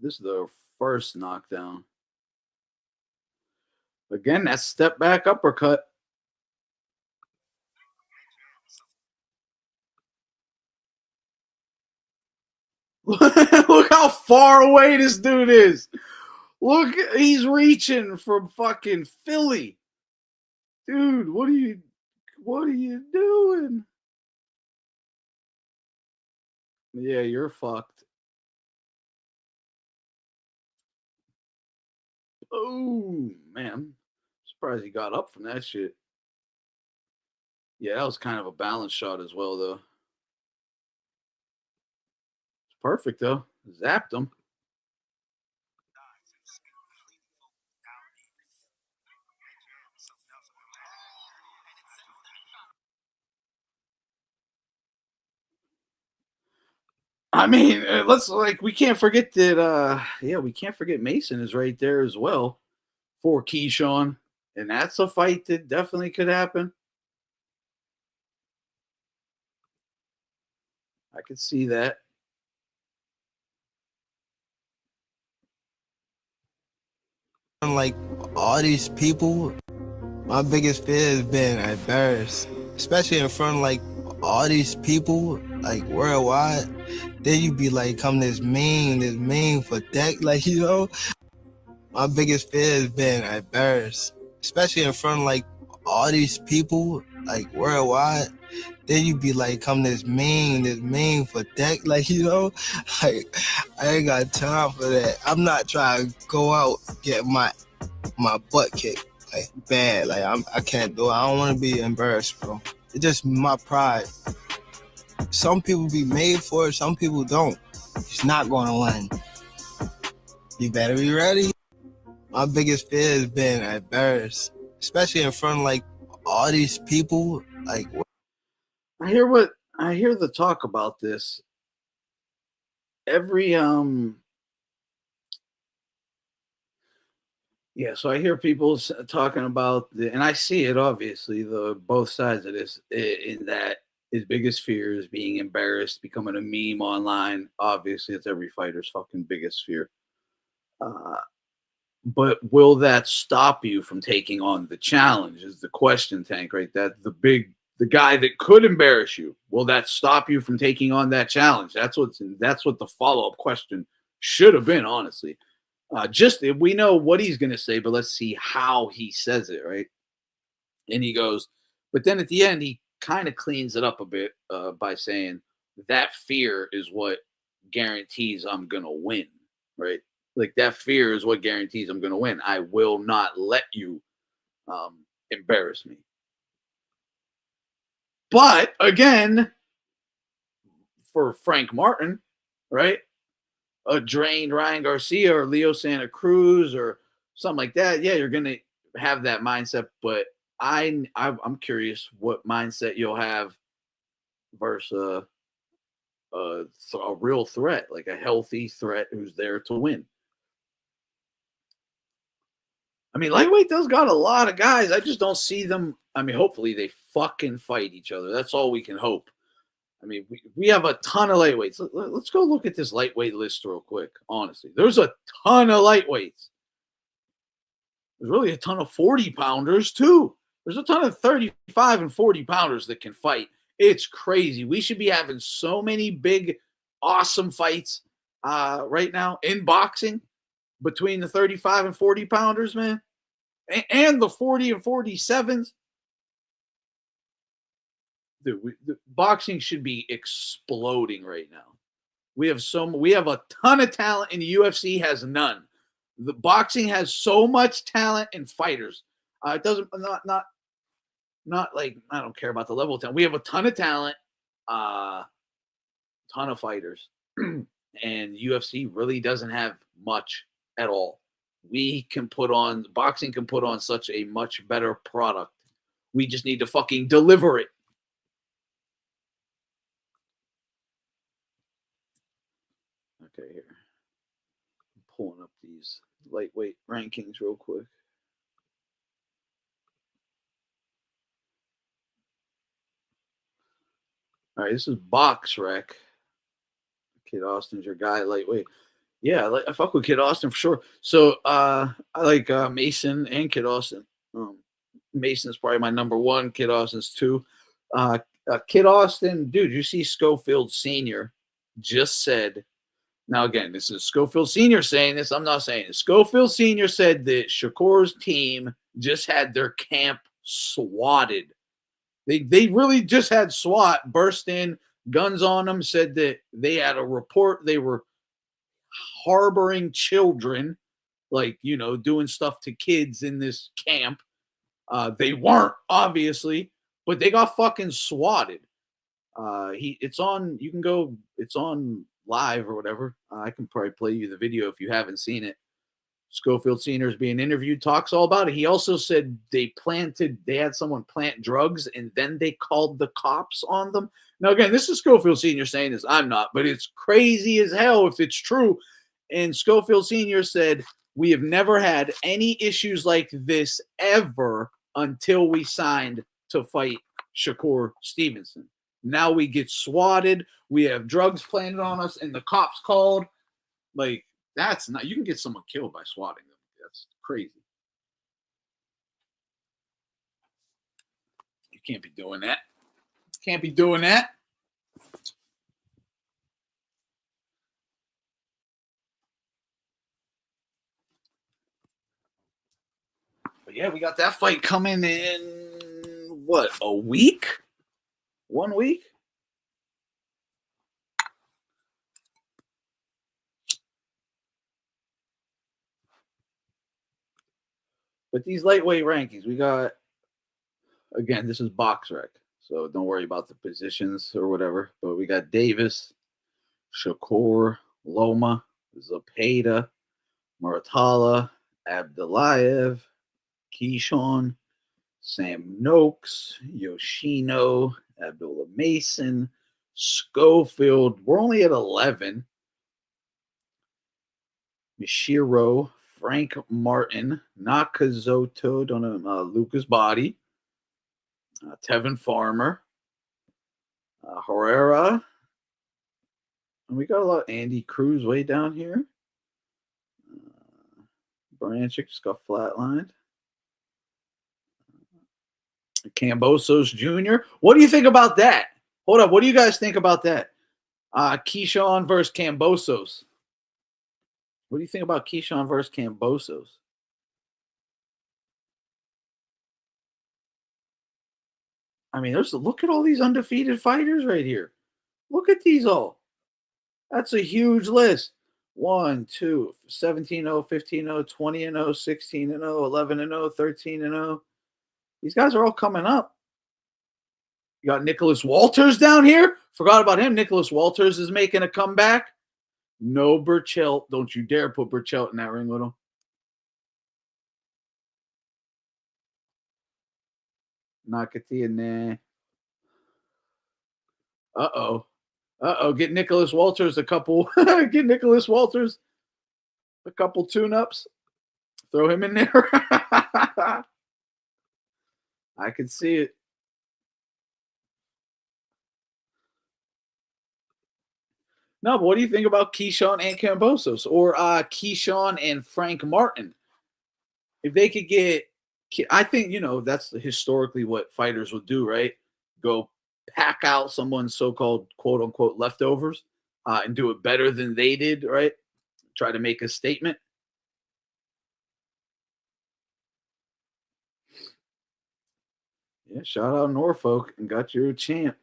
This is the first knockdown. Again, that step back uppercut. Look how far away this dude is. Look, he's reaching from fucking Philly. Dude, what are you doing? Yeah, you're fucked. Oh man. Surprised he got up from that shit. Yeah, that was kind of a balance shot as well, though. It's perfect though. Zapped him. I mean, let's like we can't forget that. Yeah, we can't forget Mason is right there as well for Keyshawn, and that's a fight that definitely could happen. I could see that. Like all these people, my biggest fear has been embarrassed, especially in front of like all these people, like worldwide. Then you be like, come this mean for that, like My biggest fear has been embarrassed, especially in front of like all these people, like worldwide. Then you be like, come this mean for that, like like I ain't got time for that. I'm not trying to go out get my butt kicked like bad. Like I can't do it. I don't want to be embarrassed, bro. It's just my pride. Some people be made for it, some people don't. It's not gonna win. You better be ready. My biggest fear has been embarrassed, especially in front of like all these people. Like I hear the talk about this. Every Yeah, so I hear people talking about and I see it obviously the both sides of this in that his biggest fear is being embarrassed, becoming a meme online. Obviously, it's every fighter's fucking biggest fear. Uh, but will that stop you from taking on the challenge? Is the question, Tank? Right? That the guy that could embarrass you. Will that stop you from taking on that challenge? That's what the follow up question should have been, honestly. Just we know what he's going to say, but let's see how he says it, right? And he goes, but then at the end, he kind of cleans it up a bit by saying that fear is what guarantees I'm going to win, right? Like that fear is what guarantees I'm going to win. I will not let you embarrass me. But again, for Frank Martin, right? A drained Ryan Garcia or Leo Santa Cruz or something like that, yeah, you're gonna have that mindset. But I'm curious what mindset you'll have versus a real threat, like a healthy threat who's there to win. I mean, lightweight does got a lot of guys. I just don't see them. I mean, hopefully they fucking fight each other. That's all we can hope. I mean, we have a ton of lightweights. Let's go look at this lightweight list real quick. Honestly, there's a ton of lightweights. There's really a ton of 40 pounders too. There's a ton of 35 and 40 pounders that can fight. It's crazy. We should be having so many big, awesome fights right now in boxing between the 35 and 40 pounders, man, and the 40 and 47s. Dude, the boxing should be exploding right now. We have a ton of talent, and the UFC has none. The boxing has so much talent and fighters. It doesn't not like I don't care about the level of talent. We have a ton of talent, ton of fighters, and UFC really doesn't have much at all. Boxing can put on such a much better product. We just need to fucking deliver it. Okay, here. I'm pulling up these lightweight rankings real quick. All right, this is Box Rec. Kid Austin's your guy, lightweight. Yeah, I fuck with Kid Austin for sure. So I like Mason and Kid Austin. Mason's probably my number one. Kid Austin's two. Kid Austin, dude, you see Schofield Sr. just said. Now again, this is Schofield Sr. saying this. I'm not saying it. Schofield Sr. said that Shakur's team just had their camp swatted. They really just had SWAT burst in, guns on them, said that they had a report they were harboring children, like, doing stuff to kids in this camp. They weren't, obviously, but they got fucking swatted. It's on, you can go, it's on live or whatever. I can probably play you the video if you haven't seen it. Schofield Sr. is being interviewed, talks all about it. He also said they had someone plant drugs and then they called the cops on them. Now, again, this is Schofield Sr. saying this. I'm not, but it's crazy as hell if it's true. And Schofield Sr. said, we have never had any issues like this ever until we signed to fight Shakur Stevenson. Now we get swatted. We have drugs planted on us and the cops called. Like, that's not, you can get someone killed by swatting them. That's crazy. You can't be doing that. Can't be doing that. But yeah, we got that fight coming in, what, a week? 1 week? But these lightweight rankings, we got, again, this is BoxRec, so don't worry about the positions or whatever. But we got Davis, Shakur, Loma, Zepeda, Muratalla, Abdullayev, Keyshawn, Sam Noakes, Yoshino, Abdullah Mason, Schofield. We're only at 11. Mishiro, Frank Martin, Nakazoto, don't know, Lucas Body, Tevin Farmer, Herrera, and we got a lot. Andy Cruz way down here. Berinchyk just got flatlined. Kambosos Jr. What do you think about that? Hold up. What do you guys think about that? Keyshawn versus Kambosos. What do you think about Keyshawn versus Kambosos? I mean, look at all these undefeated fighters right here. Look at these all. That's a huge list. 1, 2, 17-0, 15-0, 20-0, 16-0, 11-0, 13-0. These guys are all coming up. You got Nicholas Walters down here. Forgot about him. Nicholas Walters is making a comeback. No Burchelt. Don't you dare put Burchelt in that ring with him. Nakati in there. Uh-oh. Get Nicholas Walters a couple. Get Nicholas Walters a couple tune-ups. Throw him in there. I can see it. No, but what do you think about Keyshawn and Kambosos or Keyshawn and Frank Martin? If they could get, I think, that's historically what fighters would do, right? Go pack out someone's so-called quote-unquote leftovers and do it better than they did, right? Try to make a statement. Yeah, shout out Norfolk and got you a champ.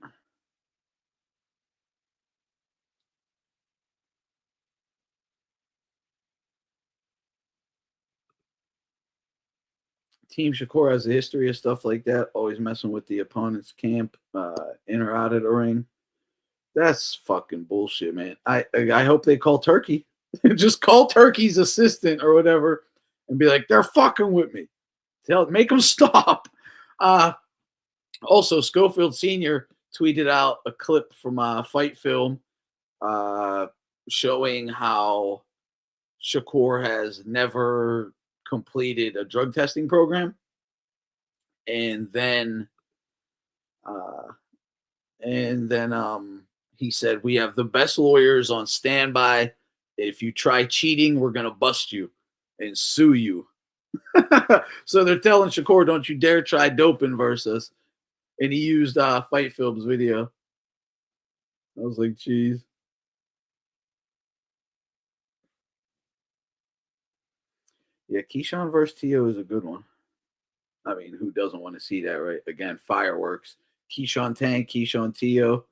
Team Shakur has a history of stuff like that, always messing with the opponent's camp, in or out of the ring. That's fucking bullshit, man. I hope they call Turkey. Just call Turkey's assistant or whatever and be like, they're fucking with me. Make them stop. Also, Schofield Sr. tweeted out a clip from a fight film showing how Shakur has never completed a drug testing program, and then he said, we have the best lawyers on standby. If you try cheating, we're gonna bust you and sue you. So they're telling Shakur, don't you dare try doping versus, and he used Fight Film's video. I was like, geez. Yeah, Keyshawn versus Tio is a good one. I mean, who doesn't want to see that, right? Again, fireworks. Keyshawn Tank, Keyshawn Tio,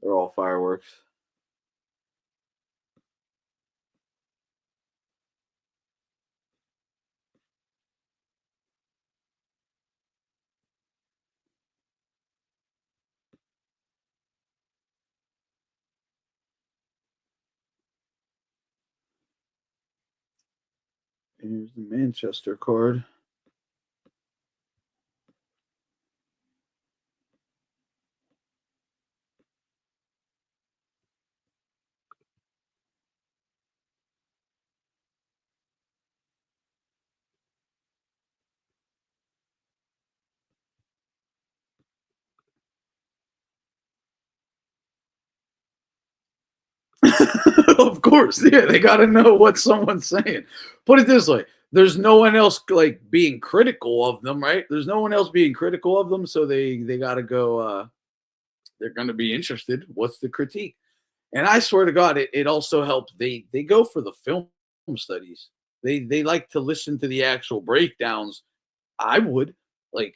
they're all fireworks. Here's the Manchester card. Of course, yeah, they got to know what someone's saying. Put it this way: there's no one else like being critical of them, right? There's no one else being critical of them, so they got to go. They're going to be interested. What's the critique? And I swear to God, it also helps. They go for the film studies. They like to listen to the actual breakdowns. I would like.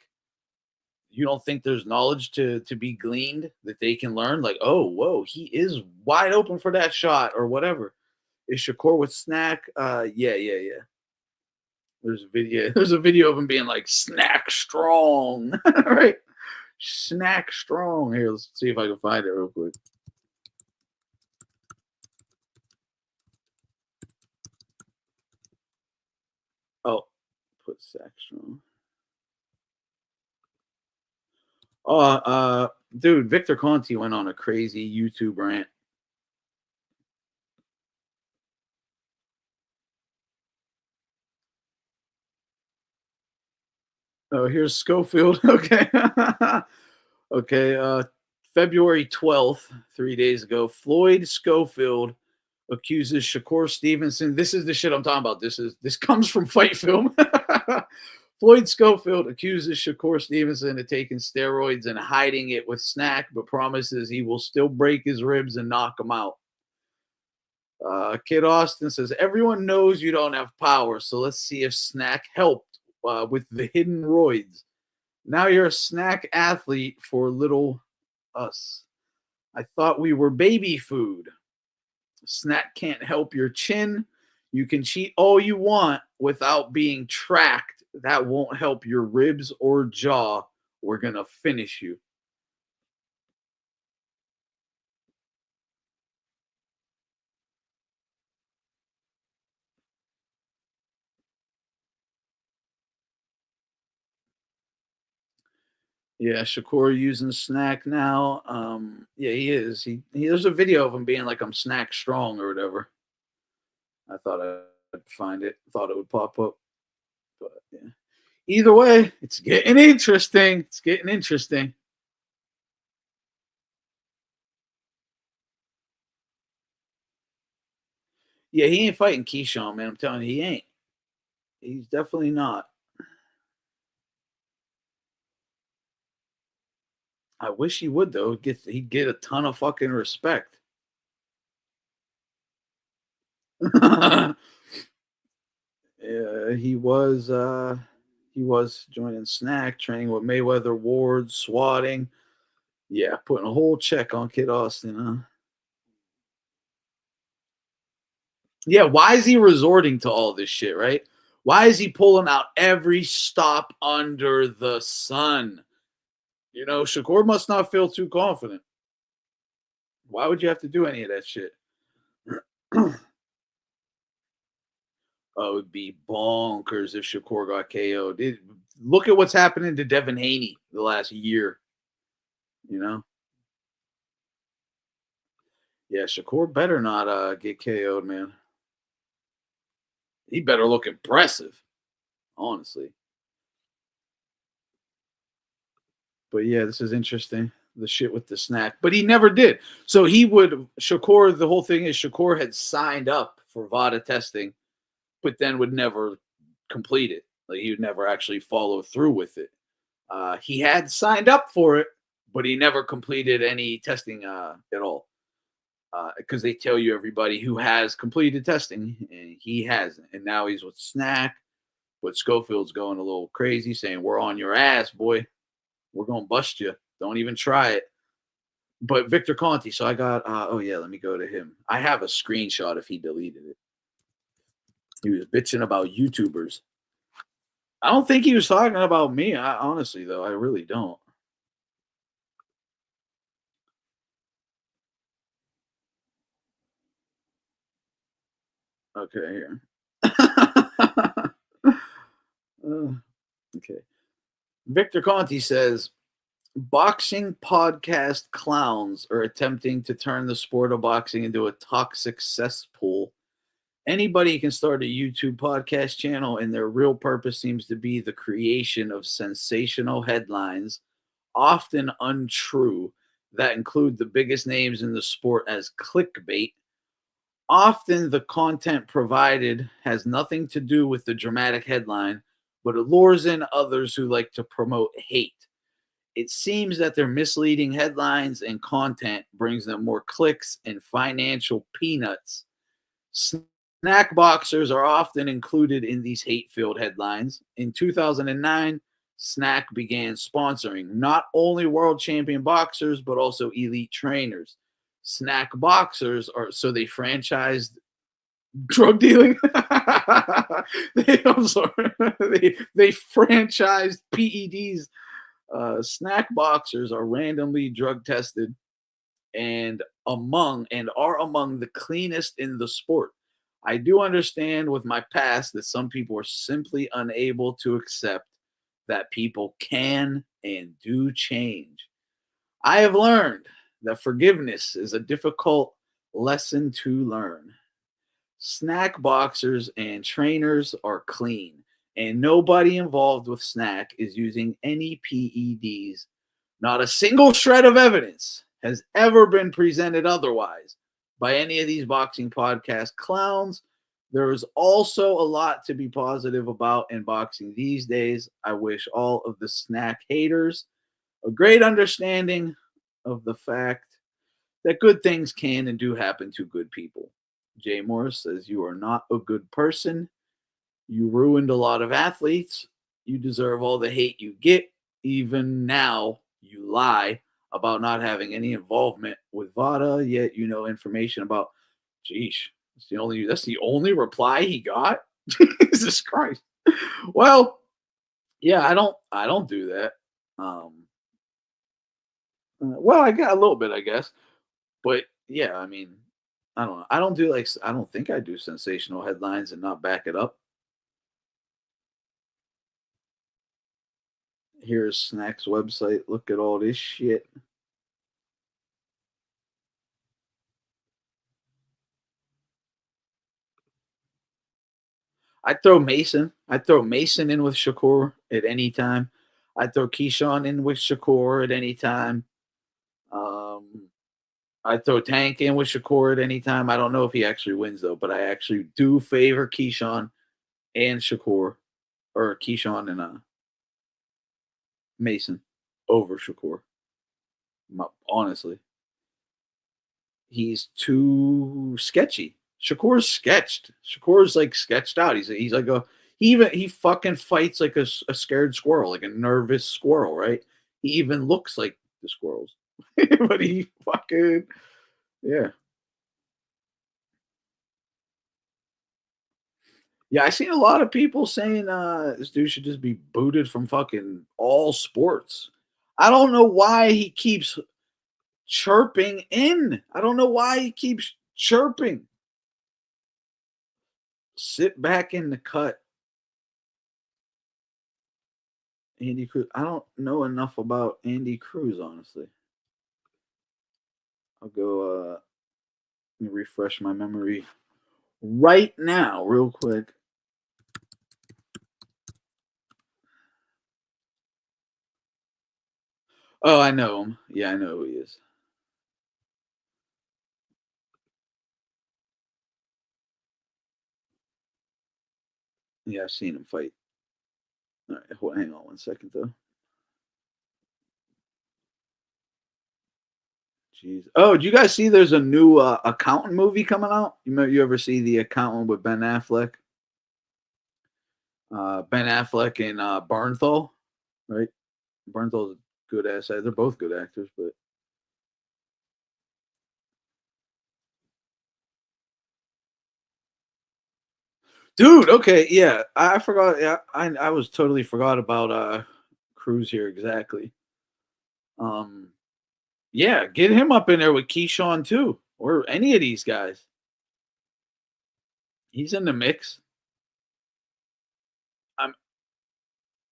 You don't think there's knowledge to be gleaned that they can learn? Like, oh, whoa, he is wide open for that shot or whatever. Is Shakur with SNAC? Yeah. There's a video. There's a video of him being like snack strong, right? Snack strong. Here, let's see if I can find it real quick. Oh, put sack strong. Dude, Victor Conti went on a crazy YouTube rant. Oh, here's Schofield. Okay. Okay. February 12th, 3 days ago, Floyd Schofield accuses Shakur Stevenson. This is the shit I'm talking about. This comes from Fight Film. Floyd Schofield accuses Shakur Stevenson of taking steroids and hiding it with SNAC, but promises he will still break his ribs and knock him out. Kid Austin says, everyone knows you don't have power, so let's see if SNAC helped with the hidden roids. Now you're a SNAC athlete for little us. I thought we were baby food. SNAC can't help your chin. You can cheat all you want without being tracked. That won't help your ribs or jaw. We're going to finish you. Yeah, Shakur using SNAC now. Yeah, he is. There's a video of him being like, I'm SNAC strong or whatever. I thought I'd find it. Thought it would pop up. But yeah. Either way, it's getting interesting. It's getting interesting. Yeah, he ain't fighting Keyshawn, man. I'm telling you, he ain't. He's definitely not. I wish he would though. He'd get a ton of fucking respect. Yeah, he was joining SNAC, training with Mayweather Ward, swatting. Yeah, putting a whole check on Kid Austin, huh? Yeah, why is he resorting to all this shit, right? Why is he pulling out every stop under the sun? You know, Shakur must not feel too confident. Why would you have to do any of that shit? Oh, it would be bonkers if Shakur got KO'd. Look at what's happening to Devin Haney the last year. You know? Yeah, Shakur better not get KO'd, man. He better look impressive, honestly. But yeah, this is interesting. The shit with the SNAC. But he never did. So Shakur, the whole thing is Shakur had signed up for VADA testing, but then would never complete it. Like he would never actually follow through with it. He had signed up for it, but he never completed any testing at all. Because they tell you everybody who has completed testing, and he hasn't. And now he's with SNAC, But Schofield's going a little crazy, saying, "We're on your ass, boy. We're going to bust you. Don't even try it." But Victor Conti, so I got, oh yeah, let me go to him. I have a screenshot if he deleted it. He was bitching about YouTubers. I don't think he was talking about me. Honestly, though, I really don't. Okay, here. Okay. Victor Conti says, boxing podcast clowns are attempting to turn the sport of boxing into a toxic cesspool. Anybody can start a YouTube podcast channel, and their real purpose seems to be the creation of sensational headlines, often untrue, that include the biggest names in the sport as clickbait. Often the content provided has nothing to do with the dramatic headline, but it lures in others who like to promote hate. It seems that their misleading headlines and content brings them more clicks and financial peanuts. Snack boxers are often included in these hate-filled headlines. In 2009, SNAC began sponsoring not only world champion boxers, but also elite trainers. Snack boxers are, so they franchised drug dealing. I'm sorry. They franchised PEDs. Snack boxers are randomly drug tested and are among the cleanest in the sport. I do understand with my past that some people are simply unable to accept that people can and do change. I have learned that forgiveness is a difficult lesson to learn. Snack boxers and trainers are clean, and nobody involved with Snack is using any PEDs. Not a single shred of evidence has ever been presented otherwise by any of these boxing podcast clowns. There is also a lot to be positive about in boxing these days. I wish all of the Snack haters a great understanding of the fact that good things can and do happen to good people. Jay Morris says, "You are not a good person. You ruined a lot of athletes. You deserve all the hate you get. Even now, you lie about not having any involvement with VADA, yet you know information about." Geesh, that's the only reply he got. Jesus Christ. Well, yeah, I don't do that. Well, I got a little bit, I guess, but yeah, I mean, I don't know. I don't think I do sensational headlines and not back it up. Here's Snack's website. Look at all this shit. I'd throw Mason. I'd throw Mason in with Shakur at any time. I'd throw Keyshawn in with Shakur at any time. I'd throw Tank in with Shakur at any time. I don't know if he actually wins, though, but I actually do favor Keyshawn and Shakur, or Keyshawn and Mason over Shakur. Honestly, he's too sketchy. Shakur's sketched. Shakur's like sketched out. He's like he fucking fights like a scared squirrel, like a nervous squirrel, right? He even looks like the squirrels, but he fucking yeah. Yeah, I seen a lot of people saying this dude should just be booted from fucking all sports. I don't know why he keeps chirping in. I don't know why he keeps chirping. Sit back in the cut. Andy Cruz. I don't know enough about Andy Cruz, honestly. I'll go let me refresh my memory right now, real quick. Oh, I know him. Yeah, I know who he is. Yeah, I've seen him fight. All right, hang on one second, though. Jeez. Oh, do you guys see there's a new accountant movie coming out? You ever see The Accountant with Ben Affleck? Ben Affleck and Bernthal, right? Bernthal's a good ass. They're both good actors, but dude, okay, yeah, I forgot. Yeah, I was totally forgot about Cruz here exactly. Um, yeah, get him up in there with Keyshawn too, or any of these guys. He's in the mix. Um,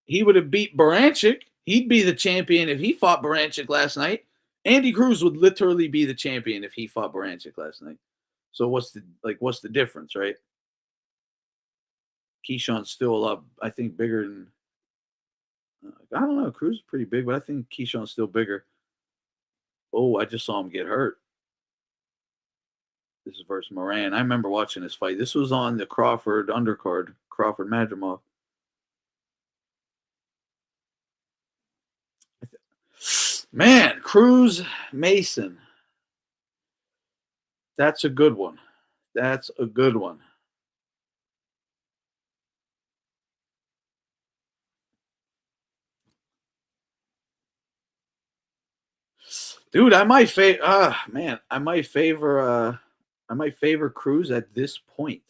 he would have beat Berinchyk. He'd be the champion if he fought Berinchyk last night. Andy Cruz would literally be the champion if he fought Berinchyk last night. So what's the difference, right? Keyshawn's still a lot, I think, bigger than I don't know. Cruz is pretty big, but I think Keyshawn's still bigger. Oh, I just saw him get hurt. This is versus Moran. I remember watching this fight. This was on the Crawford undercard, Crawford Madrimov. Man, Cruz Mason. That's a good one. That's a good one. Dude, I might I might favor Cruz at this point.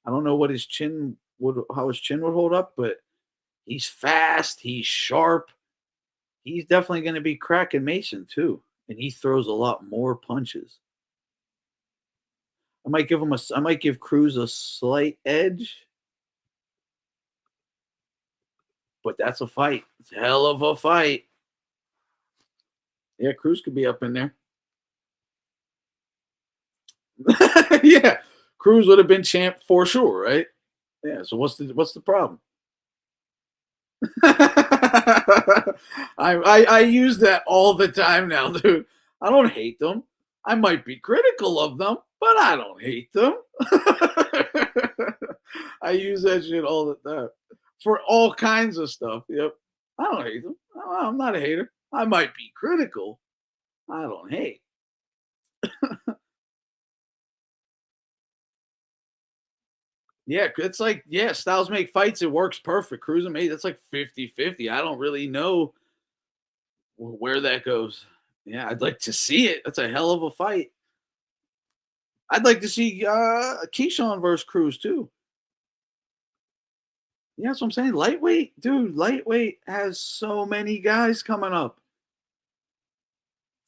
I don't know what his chin would how his chin would hold up, but he's fast, he's sharp. He's definitely going to be cracking Mason too, and he throws a lot more punches. I might give Cruz a slight edge, but that's a fight. It's a hell of a fight. Yeah, Cruz could be up in there. Yeah, Cruz would have been champ for sure, right? Yeah. So what's the problem? I use that all the time now, dude. I don't hate them. I might be critical of them, but I don't hate them. I use that shit all the time for all kinds of stuff. Yep. I don't hate them. I'm not a hater. I might be critical. I don't hate. Yeah, it's like, yeah, styles make fights. It works perfect. Cruz and me, that's like 50-50. I don't really know where that goes. Yeah, I'd like to see it. That's a hell of a fight. I'd like to see Keyshawn versus Cruz too. Yeah, that's what I'm saying. Lightweight, dude, lightweight has so many guys coming up.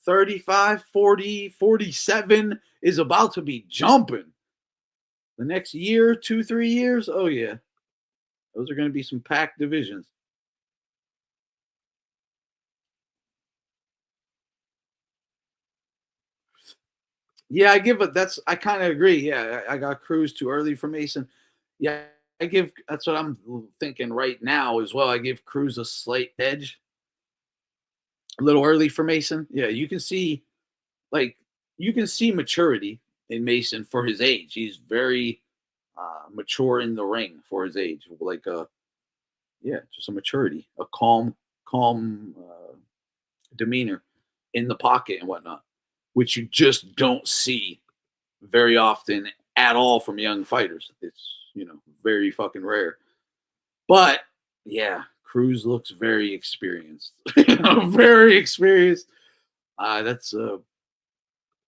35, 40, 47 is about to be jumping. The next year, 2, 3 years, oh yeah. Those are going to be some packed divisions. Yeah, I kind of agree. Yeah, I got Cruz too early for Mason. Yeah, that's what I'm thinking right now as well. I give Cruz a slight edge. A little early for Mason. Yeah, like you can see maturity in Mason for his age. He's very mature in the ring for his age. Like yeah, just a maturity, a calm demeanor in the pocket and whatnot, which you just don't see very often at all from young fighters. It's very fucking rare. But yeah, Cruz looks very experienced, very experienced. That's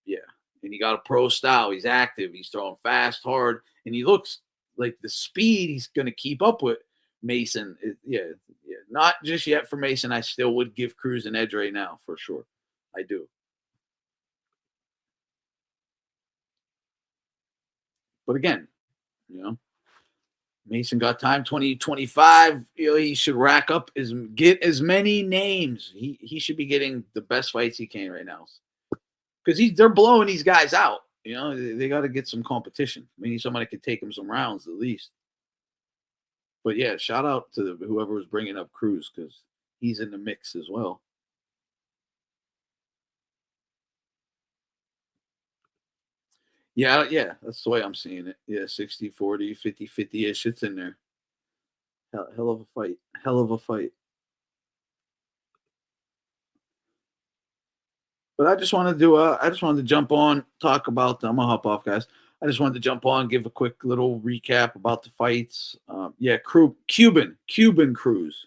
yeah, and he got a pro style. He's active. He's throwing fast, hard, and he looks like the speed he's going to keep up with Mason. Yeah, yeah, not just yet for Mason. I still would give Cruz an edge right now for sure. I do. But again, you know, Mason got time 2025. He should rack up get as many names. He should be getting the best fights he can right now because they're blowing these guys out. They got to get some competition. We need somebody that could take him some rounds at least. But yeah, shout out to whoever was bringing up Cruz because he's in the mix as well. Yeah, yeah, that's the way I'm seeing it. Yeah, 60-40, 50-50 ish. It's in there. Hell of a fight. Hell of a fight. But I just wanted to jump on, talk about I'm gonna hop off, guys. I just wanted to jump on, give a quick little recap about the fights. Yeah, Cuban Cruz.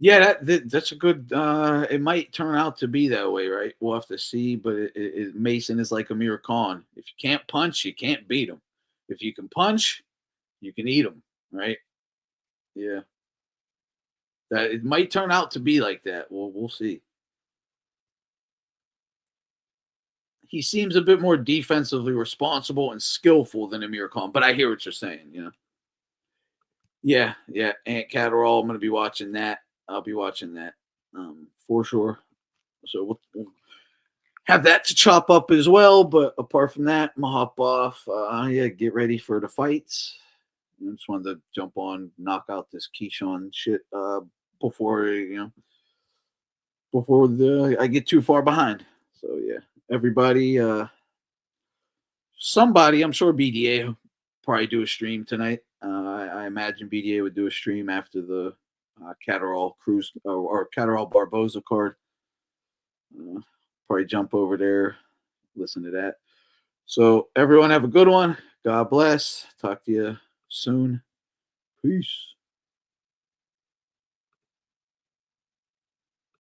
Yeah, that's a good. It might turn out to be that way, right? We'll have to see. But Mason is like Amir Khan. If you can't punch, you can't beat him. If you can punch, you can eat him, right? Yeah, that it might turn out to be like that. We'll see. He seems a bit more defensively responsible and skillful than Amir Khan. But I hear what you're saying. Yeah. Ant Catterall. I'm gonna be watching that. I'll be watching that for sure. So we'll have that to chop up as well. But apart from that, I'm gonna hop off. Yeah, get ready for the fights. I just wanted to jump on, knock out this Keyshawn shit before I get too far behind. So yeah, everybody, somebody, I'm sure BDA will probably do a stream tonight. I imagine BDA would do a stream after the Catterall Cruz or Catterall Barboza card. Probably jump over there, listen to that. So everyone have a good one. God bless. Talk to you soon. Peace.